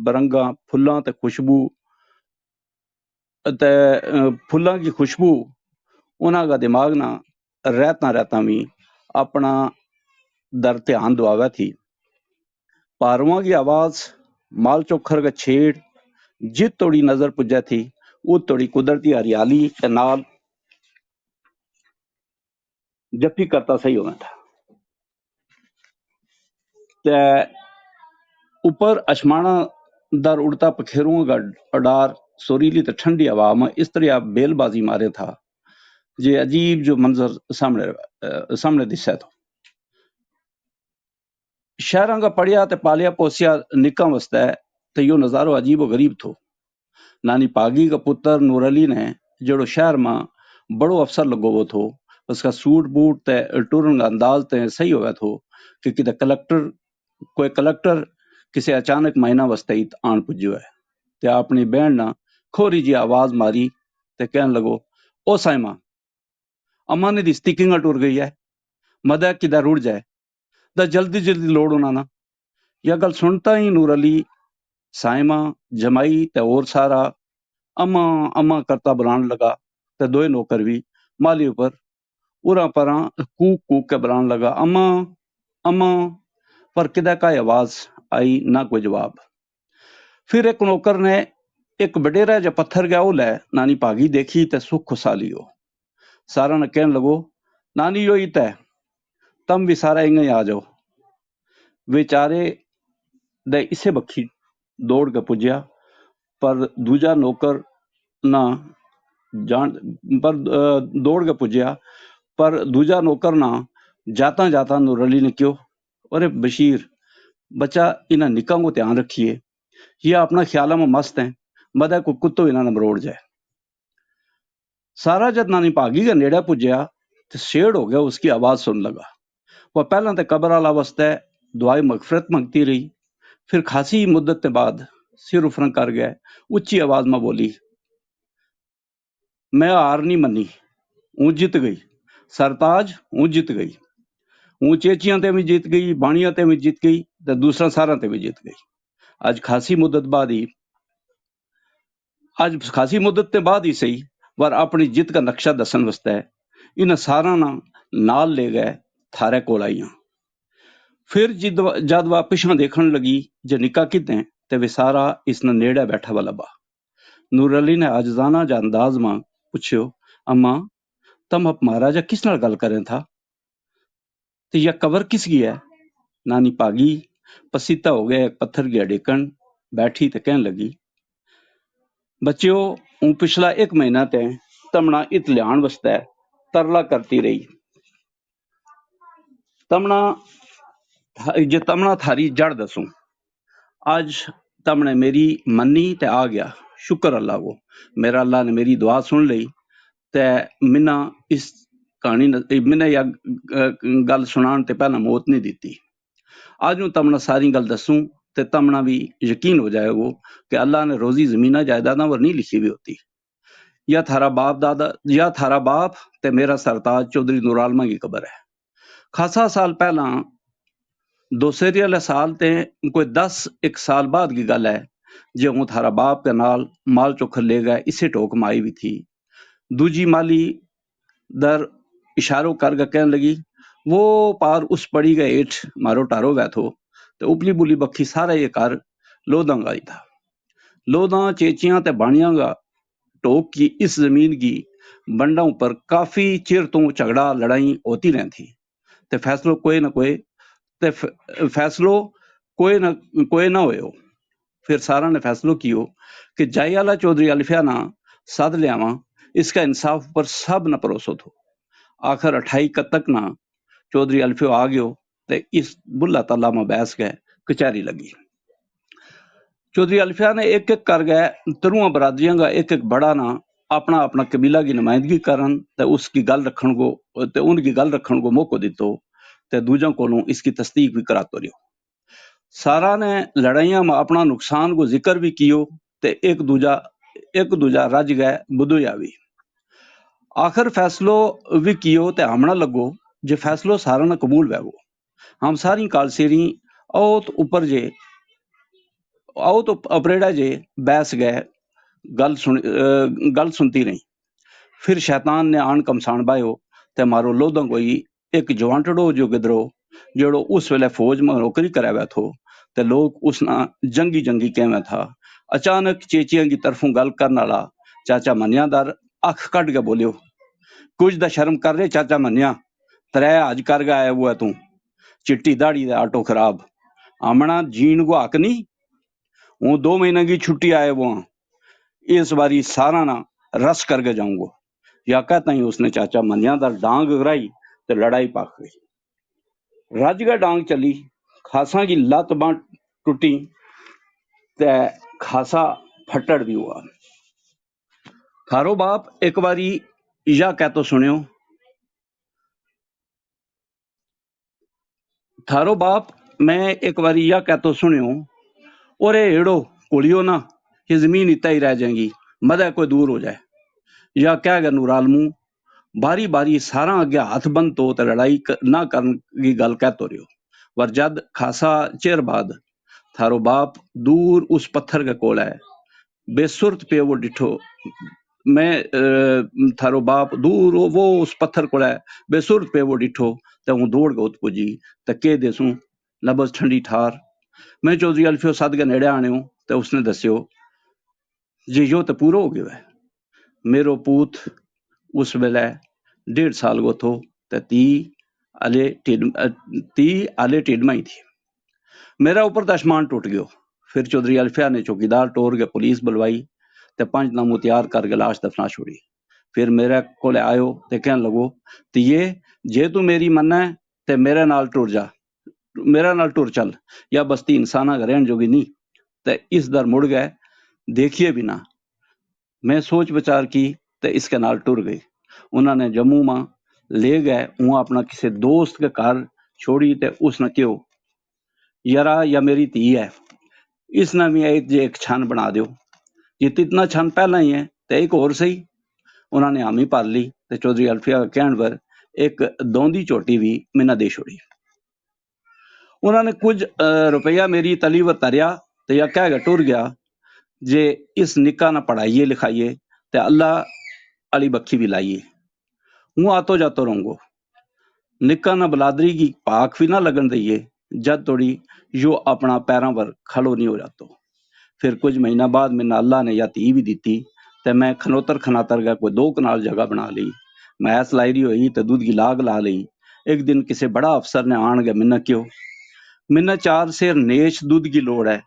برنگاں پھلاں تے خوشبو تے پھلاں کی خوشبو انہاں کا دماغ نہ رہتا بھی اپنا در دھیان دعوے تھی. پارواں کی آواز مال چوکھر کا چھیڑ جت توڑی نظر پجے تھی وہ توڑی قدرتی ہریالی کے نال جفی کرتا صحیح ہونا تھا. تے اوپر اشمانا در اڑتا پکھیروں کا اڈار سوریلی تے ٹھنڈی ہوا میں اس طرح بیل بازی مارے تھا جے عجیب جو منظر سامنے دسے تو. شہراں کا پڑھیا تے پالیا پوسیا نکاں وسطے تے یو نظارو عجیب و غریب تھو. نانی پاگی کا پتر نور علی نے جڑو شہر میں بڑو افسر لگو وہ تھو، اس کا سوٹ بوٹ تے ٹورن کا انداز تے صحیح ہویا تھو کہ کوئی کلکٹر کسی اچانک مہینہ وسطے ہی آن پجیو ہے تے اپنی بہن نہ کھوری جی آواز ماری تے کہن لگو او سائمہ اما نے دی سٹیکنگ ٹور گئی ہے مدہ کدھر رڑ جائے دا جلدی جلدی لوڑ ہونا نا. یہ گل سنتا ہی نور علی سائمہ جمائی تے اور سارا اما اما کرتا بلان لگا تے دوئے نوکر بھی مالی اوپر اُراں پراں کوک کوک کے بلان لگا اما اما، پر کدے کا آواز آئی نہ کوئی جواب. پھر ایک نوکر نے ایک بڈیرا جا پتھر گیا وہ لے نانی پاگی دیکھی تے سکھ خسالی ہو. سارا نے کہن لگو نانی یو ہی تے تم بھی سارا انگیں آ جاؤ. بیچارے دے اسے بکھی دوڑ کے پجیا پر دوجا نوکر نہ جاتا جاتا نور علی نے کیوں ارے بشیر بچہ انہاں نکاں کو دھیان رکھیے، یہ اپنا خیالوں میں مست ہیں، مدہ کوئی کتو انہاں نے مروڑ جائے۔ سارا جد نانی پاگی کا نیڑا پجیا تو شیڑ ہو گیا، اس کی آواز سن لگا۔ وہ پہلا تے قبر والا واسطے دعائے مغفرت منگتی رہی، پھر خاصی مدت کے بعد سر افرن کر گئے، اچھی آواز میں بولی، میں ہار نہیں منی، ہوں جت گئی، سرتاج ہوں جت گئی، ہوں چیچیاں تے بھی جیت گئی، بانیاں تے بھی جیت گئی، تے دوسرا سارا تے بھی جیت گئی۔ آج خاصی مدت بعد ہی صحیح پر اپنی جیت کا نقشہ دسن واسطے انہیں سارا نال لے گئے تھارے کول آئیاں۔ پھر جد وہ پچھاں دیکھن لگی جے نکا کتنے تے وہ سارا اس نے نیڑے بیٹھا والا با۔ نور علی نے عاجزانہ جا انداز ماں پوچھو، اماں تم اب مہاراجا کس نال گل کریں تھا تے یہ کور کس گیا ہے؟ نانی پاگی پسیتا ہو گیا، ایک پتھر گیا ڈیکن بیٹھی تے کہن لگی، بچیو ہوں پچھلا 1 مہینہ تے تمنا ات لیان واسطے ترلا کرتی رہی، تمنا تھاری جڑ دسوں، آج تم نے میری منی تے آ گیا، شکر اللہ کو، میرا اللہ نے میری دعا سن لئی تے منا اس کہانی منا یا گل سنان تے پہلا موت نہیں دیتی۔ آج ہوں تمنا ساری گل دسوں تے تمنا بھی یقین ہو جائے گو کہ اللہ نے روزی زمینہ جائیداداں پر نہیں لکھی ہوئی ہوتی۔ یا تھارا باپ تے میرا سرتاج چودھری نور عالمہ کی قبر ہے۔ خاصا سال پہلا دوسری والے سال تے کوئی 10 سال بعد کی گل ہے، جے ہوں تھارا باپ کے نال مال چوکھر لے گئے، اسے ٹوک مائی بھی تھی۔ دوجی مالی در اشاروں کر کے کہنے لگی، وہ پار اس پڑی گئے ایٹھ مارو ٹارو گئے تھو تے اپلی بلی بکھی سارا یہ کر لوداں گائی تھا۔ لوداں چیچیاں تے بانیاں گا ٹوک کی اس زمین کی بنڈوں پر کافی چیر تو جھگڑا لڑائی ہوتی رہی تھی تے فیصلوں کوئی نہ ہوئے ہو۔ پھر سارا نے فیصلو کیو کہ جائی والا چودھری الفیا نہ سد لیاواں، اس کا انصاف پر سب نہ پروسو تھو۔ آخر 28 تک نہ چودھری الفیو آ گیو تے اس بلا تلا میں بیس گئے، کچہری لگی۔ چودھری الفیا نے ایک کر گئے ترواں برادریاں گا ایک بڑا نہ اپنا قبیلہ کی نمائندگی کرن تے اس کی گل رکھن کو تے ان کی گل رکھن کو موقع دیتو تے دوجاں کولوں اس کی تصدیق بھی کراتا رہو۔ سارا نے لڑائیاں میں اپنا نقصان کو ذکر بھی کیو تے ایک دوجا رج گئے بدویا بھی۔ آخر فیصلو بھی کیو تے ہمنا لگو جے فیصلو سارا نے قبول وے گو، ہم ساری کالسیری او تو اپریڑا جے بیس گئے گل سنتی رہی۔ پھر شیطان نے آن کمسان بایو تے مارو لودوں کوئی ایک جوانٹڑو جو گدرو جڑو اس ویلے فوج میں نوکری کرے ہوئے تھو تے لوگ اس نا جنگی کہویں تھا۔ اچانک چیچیاں کی طرفوں گل کرنا والا چاچا منیا در اکھ کٹ کے بولیو، کچھ دا شرم کر رہے چاچا منیا، 3 حج کر گیا وہ ہے تو چٹی داڑھی دے آٹو خراب، آمنا جین کو حق نہیں، ہوں 2 مہینے کی چھٹی آئے وہ اس باری سارا نہ رس کر کے جاؤں گو۔ یا کہتا ہی اس نے چاچا منیا در ڈانگ گرائی تے لڑائی پاک گئی۔ رج کا ڈانگ چلی، خاصا کی لت باں ٹوٹی تے خاصا پھٹڑ بھی ہوا۔ تھارو باپ ایک باری یا کہتو سنیو، تھارو باپ میں ایک باری یا کہتو سنیو، اور ایڑو کوڑیو نہ یہ زمین اتا ہی رہ جائیں گی، مدہ کوئی دور ہو جائے۔ یا کہہ گا نور عالموں باری باری سارا اگے ہاتھ بند تو تے لڑائی نہ کرن کی گل کہتو رہو۔ ور جد خاصا چیر بعد تھارو باپ دور اس پتھر کے کول ہے بے صورت پہ وہ ڈٹھو، میں تھارو باپ دور وہ اس پتھر کول ہے بے صورت پہ وہ ڈٹھو تے ہوں دوڑ کے ات پجی تے کہہ دیسوں نبض ٹھنڈی ٹھار۔ میں چودھری الفیو سد کے نیڑے آنے ہوں تے اس نے دسیو جی یو تے پورو ہو گیا ہے، میرو پوت اس ویلے 1.5 سال کو تھو تے 30 آلے ٹیڈ میں ہی تھی، میرا اوپر دشمان ٹوٹ گیو۔ پھر چودھری الفیا نے چوکیدار ٹور کے پولیس بلوائی تے 5 نامو تیار کر کے لاش دفنا چھوڑی۔ پھر میرے کولے آئیو تے کہن لگو تے یہ جے تو میری مننا ہے تے میرے نال ٹر جا، میرا نال ٹر چل یا بستی انساناں کا رہن جوگی نہیں تے اس در مڑ گئے دیکھیے بھی نہ میں سوچ بچار کی تے اس کے نال ٹر گئی انہوں نے جموں ماں لے گئے وہاں اپنا کسی دوست کے گھر چھوڑی تے اس نے کیوں یرا یا میری تھی ہے اس نے بھی ایک چھن بنا دیو جت اتنا چھن پہلا ہی ہے تے ایک اور صحیح انہوں نے حامی پال لی تے چودھری الفیہ کا کہن پر ایک دوندی چوٹی بھی میں دے چھوڑی انہوں نے کچھ روپیہ میری تلی و تریا تے یا کہہ گا ٹر گیا جے اس نکاح نہ پڑھائیے لکھائیے تے اللہ علی بکھی بھی لائیے ہوں آتو جاتو رہوں گو نکاح نہ بلادری کی پاک بھی نہ لگن دئیے جد توڑی یو اپنا پیراں پر کھڑو نہیں ہو جاتو پھر کچھ مہینہ بعد میں اللہ نے یا تی بھی دیتی تے میں کھنوتر کھناتر گیا کوئی 2 کنال جگہ بنا لی میس لائی رہی ہوئی تے دودھ کی لاگ لا لی ایک دن کسی بڑا افسر نے آن گیا منہ کیوں منہ 4 سیر نیش دودھ کی لوڑ ہے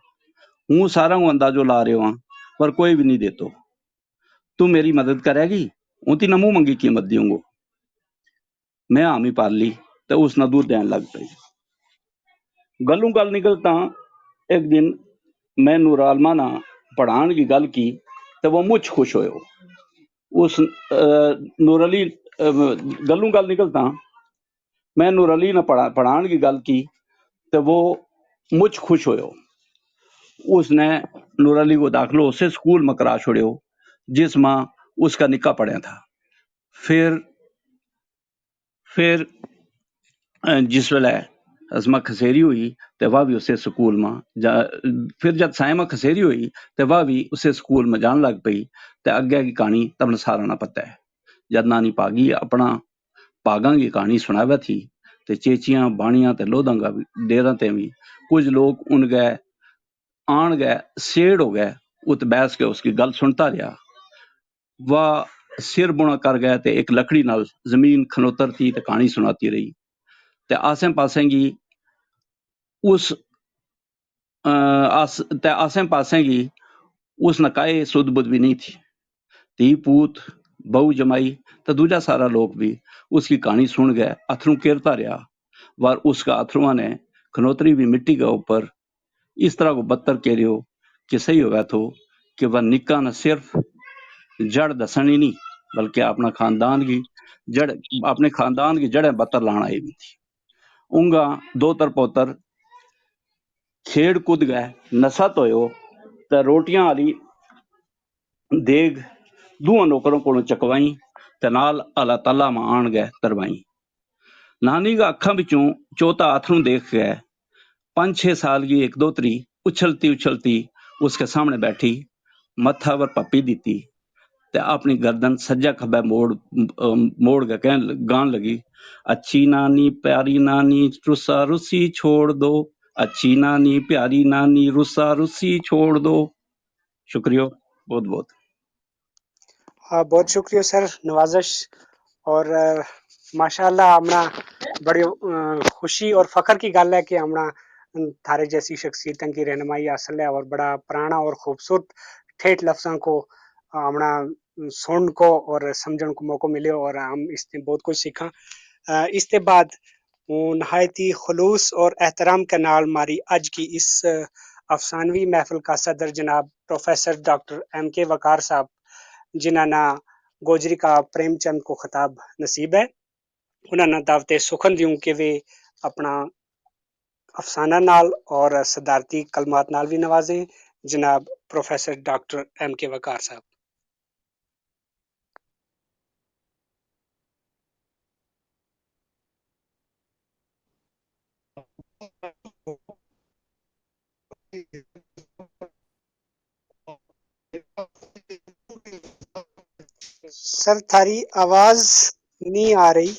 ہوں سارا ہوں اندازو لا رہے ہوں پر کوئی بھی نہیں دیتو تو میری مدد کرے گی ہوں تی نمو منگی قیمت دیوں گو میں حامی پال لی تے اس نہ دودھ دین لگ پئی گلوں گل نکلتا ایک دن میں نور عالمہ نہ پڑھان کی گل کی تے وہ مجھ خوش ہوئے اس نور علی گلوں گل نکلتا میں نور علی نہ پڑھان کی گل کی تے وہ مجھ خوش ہوئے اس نے نور علی کو داخلو اسے سکول میں کرا چھوڑے جس ماں اس کا نکاح پڑھیا تھا پھر جس ویلے اسما کھسیری ہوئی تے وہ بھی اسے سکول میں پھر جب سائمہ کھسیری ہوئی تے وہ بھی اسے سکول میں جان لگ پئی تے اگے کی کہانی تم نے سارا نہ پتہ ہے جد نانی پاگی اپنا پاگاں کی کہانی سناوے تھی تے چیچیاں بانیاں تے لوداں کا ڈیراں تے بھی کچھ لوگ ان گئے آن گئے سیڑ ہو گئے ات بیس کے اس کی گل سنتا رہا وہ سر بنا کر گئے تے ایک لکڑی نال زمین کھنوتر تھی تے کہانی سناتی رہی تے آسیں پاسیں گی اس آسیں پاسیں گی اس نکائے سود بدھ بھی نہیں تھی تی پوت بہو جمائی تے دوجا سارا لوگ بھی اس کی کہانی سن گئے اتھروں کیرتا رہا اور اس کا اتھرواں نے کھنوتری بھی مٹی کے اوپر اس طرح کو بدتر کہہ رہے ہو کہ صحیح ہو گیا تو کہ وہ نکاح نہ صرف جڑ دسنی نہیں بلکہ اپنا خاندان کی جڑ اپنے خاندان کی جڑیں بتر لانا آئی بھی تھی اونگا 2 تر پوتر کھیڑ کود گئے نسات ہوئے تے روٹیاں والی دیگ 2 نوکروں کو چکوائیں تے نال اللہ تعالیٰ میں آن گئے تروائیں نانی کا اکھاں بچوں چوتھا اتھروں دیکھ گئے 5-6 سال کی ایک دوتری اچھلتی اچھلتی اس کے سامنے بیٹھی متھا پر پپی دیتی تے اپنی گردن سجا کھبا موڑ کے گان لگی اچھی نانی پیاری نانی رسا رسی چھوڑ دو اچھی نانی پیاری نانی رسا رسی چھوڑ دو شکریہ بہت بہت بہت شکریہ سر نوازش اور ماشاءاللہ ہمنا بڑی خوشی اور فخر کی گل ہے کہ ہمنا تھارے جیسی شخصیتوں کی رہنمائی حاصل ہے اور بڑا پرانا اور خوبصورت ٹھیٹ لفظوں کو ہمنا سن کو اور سمجھن کو موقع ملے اور ہم اس نے بہت کچھ سیکھا اس کے بعد نہایتی خلوص اور احترام کے نال ماری اج کی اس افسانوی محفل کا صدر جناب پروفیسر ڈاکٹر ایم کے وقار صاحب جنہاں نا گوجری کا پریم چند کو خطاب نصیب ہے انہاں نا دعوت سخن دیوں کہ وہ اپنا افسانہ نال اور صدارتی کلمات نال بھی نوازیں جناب پروفیسر ڈاکٹر ایم کے وقار صاحب سر تھاری آواز نہیں آ رہی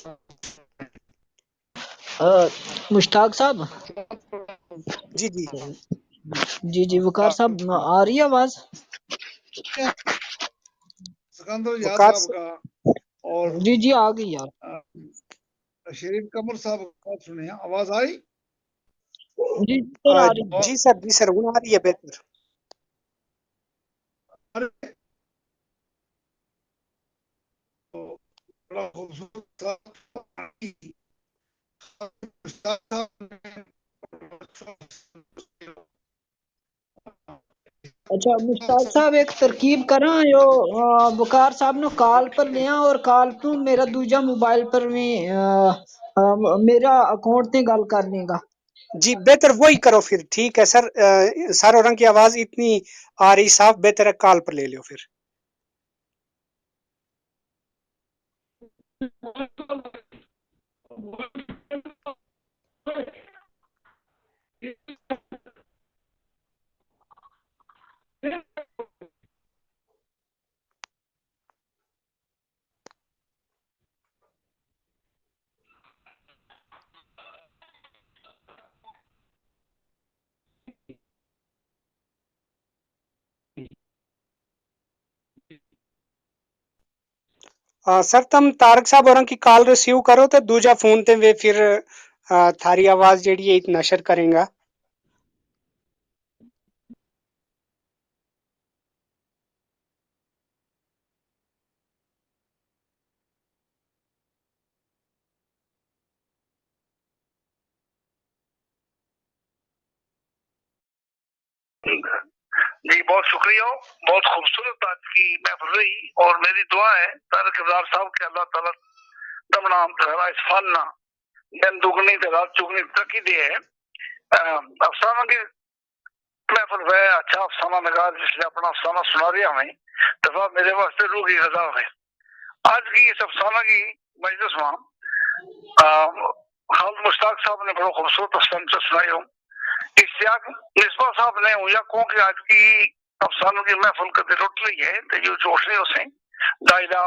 مشتاق صاحب جی جی جی وقار صاحب آ رہی ہے آواز سکندر یاد وقار صاحب کا اور جی آ گئی یار شریف قمر صاحب کا سنے ہیں آواز آئی جی سر آ رہی ہے جی سر وہ آ رہی ہے بہتر بڑا خوبصورت تھا اچھا مشتاق صاحب ایک ترکیب کراں جو وقار صاحب نو کال پر لیاں اور کال تو میرا دوجا موبائل پر بھی میرا اکاؤنٹ تے گل کر لے گا. جی بہتر وہی کرو پھر، ٹھیک ہے سر. سر اورنگ کی آواز اتنی آ رہی صاف، بہتر ہے کال پر لے لو پھر. سر تم طارق صاحب اورنگ کی کال ریسیو کرو تو دوجا فون تے وے پھر تھاری آواز جیڑی ہے نشر کریں گا. جی بہت شکریہ، بہت خوبصورت بات کی محفل رہی، اور میری دعا ہے طارق ابرار صاحب کہ اللہ تعالیٰ تمنا اس فن دن دگنی تے رات چگنی ترقی دی ہے. افسانہ کی محفل ہے، اچھا افسانہ نگار جس نے اپنا افسانہ سنا دیا ہمیں دفعہ میرے واسطے روح کی غذا ہے. آج کی اس افسانہ کی مجلس میں خالد مشتاق صاحب نے بڑا خوبصورت افسانہ سنائی ہوں. اشتیاق مصباح صاحب نے یا کہوں کہ آج کی افسانوں کی محفل کدے لٹ رہی ہے تو یہ جوش نہیں اسے دائرہ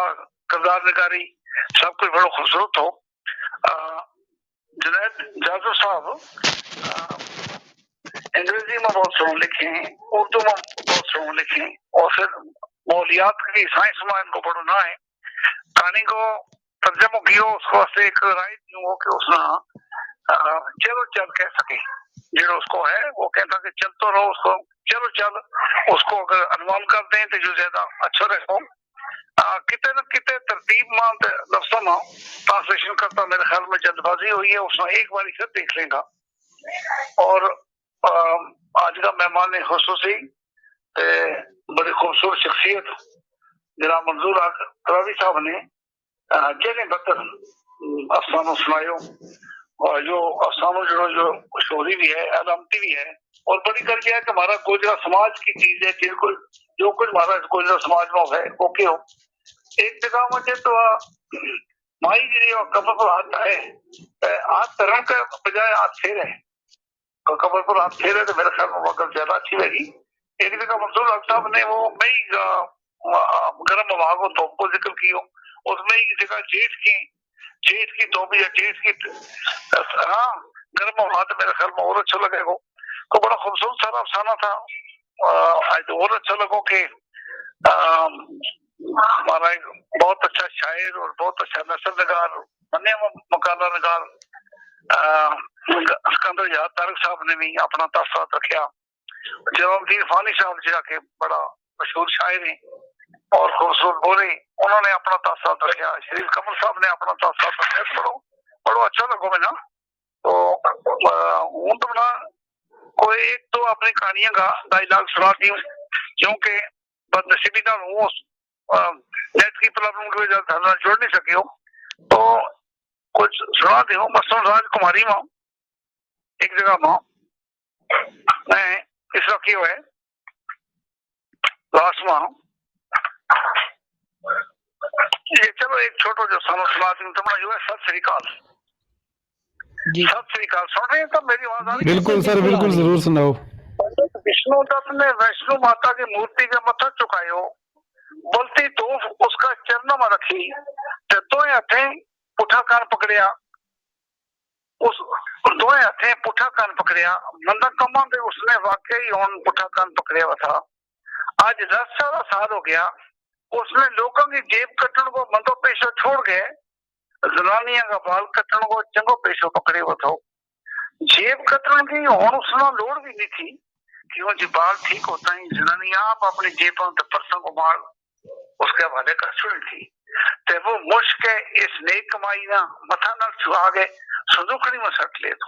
کردار نگاری سب کچھ بڑا خوبصورت ہو. جنید جازو صاحب انگریزی میں بہت سو لکھے ہیں، اردو میں بہت سو لکھے ہیں، اور پھر ماحولیات کی سائنس میں ان کو پڑھو نہ ہے. کہانی کو ترجمہ کیا اس کو واسطے ایک رائے دی ہو کہ اس نے چلو چل کہہ سکے جو اس کو ہے وہ کہتا کہ چلتے رہو، اس کو چلو چل اس کو اگر عنوان کر دیں تو جو زیادہ اچھا رہے. کتے نہ کتے ترتیب میں لفظوں میں ٹرانسلیشن کرتا میرے خیال میں جلد بازی ہوئی ہے، اس میں ایک بار پھر دیکھ لیں گا. اور آج کا مہمان خصوصی بڑی خوبصورت شخصیت جناب منظور کراوی صاحب نے جنہیں بہتر افسانوں سنائے، اور جو افسانوں جو شہری بھی ہے، علامتی بھی ہے، اور بڑی کر یہ ہے کہ ہمارا گوجرا سماج کی چیز ہے، جو کچھ ہمارا گوجرا سماج میں ہے وہ کیوں ایک جگہ مجھے تو مائی جی کمر پر ہاتھ آئے ہاتھ ترن کے بجائے ہاتھ پھیرے کمر پر ہاتھ پھیرے تو میرے خیال میں وقت زیادہ اچھی لگی. ایک جگہ منظور صاحب نے وہ مئی گرم ہوا کو تو کو ذکر کی اس میں ایک جگہ جیٹ کی تو بھی جیٹ کی گرم ہوا تو میرے خیال میں اور اچھا لگے گا. تو بڑا خوبصورت سارا افسانہ تھا. آج تو اور اچھا لگو کہ ہمارا ایک بہت اچھا شاعر اور بہت اچھا نثر نگار بنے مقالہ نگار اسکندر یاد طارق صاحب نے بھی اپنا تاثرات رکھا. جواب الدین فانی صاحب جا کے بڑا مشہور شاعر ہیں اور خوبصورت بولے، انہوں نے اپنا تاثرات رکھا. شریف کمل صاحب نے اپنا تاثرات رکھا. بڑا اچھا لگو میں نا. تو ہوں تو نا کوئی ایک تو اپنی کہانیاں کا ڈائلاگ سناتی ہوں کیونکہ بد نصیبی نہ ہوں نیٹ کی پرابلم کی وجہ سے دھرنا چھوڑ نہیں سکی ہوں تو کچھ سناتی ہوں. مثلاً راج کماری میں ایک جگہ میں میں اس وقت یہ ہے لاسٹ میں یہ چلو ایک چھوٹا جو سناتی ہوں تمہارا جو ہے ست سری اکال. ست سری اکال سن رہے ہیں تو میری آواز آ رہی ہے؟ بالکل سر بالکل ضرور سناؤ. وشنو دت نے ویشنو ماتا کی مورتی کے متھا چکائی بولتی تو اس کا چرن میں رکھی دو ہاتھیں پٹھا کان پکڑیا اس دو ہاتھیں پٹھا کان پکڑیا مندا کما دے اس نے واقعی ہون پٹھا کان پکڑیا ہوا تھا. آج 10 سال ہو گیا اس نے لوگوں کی جیب کٹن کو مندو پیشہ چھوڑ گئے زنانیاں کا بال کٹن کو چنگو پیشہ پکڑے ہوا تھا. جیب کٹن کی ہون اس نے لوڑ بھی نہیں تھی کیوں جی بال ٹھیک ہوتا ہے زنانیاں آپ اپنی جیبوں تے پرسوں کو مال اس کے حوالے کر چھوڑی تھی تے وہ مشک اس نیک کمائی نہ متھا نہ چھوا گئے سندوکڑی میں سٹ لے تو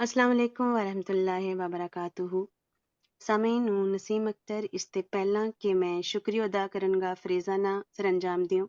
ਅਸਲਾਮ ਅਲੈਕੁਮ ਵਰਹਿਮਤੁல்லாਹਿ ਵਬਰਕਾਤੁਹੂ। ਸਾਮਈਨ ਨੂੰ ਨਸੀਮ ਅਖਤਰ ਇਸ ਤੇ ਪਹਿਲਾਂ ਕਿ ਮੈਂ ਸ਼ੁਕਰੀਆ ਅਦਾ ਕਰਨਗਾ ਫਰੀਜ਼ਾਨਾ ਸਰੰਜਾਮ ਦਿਓ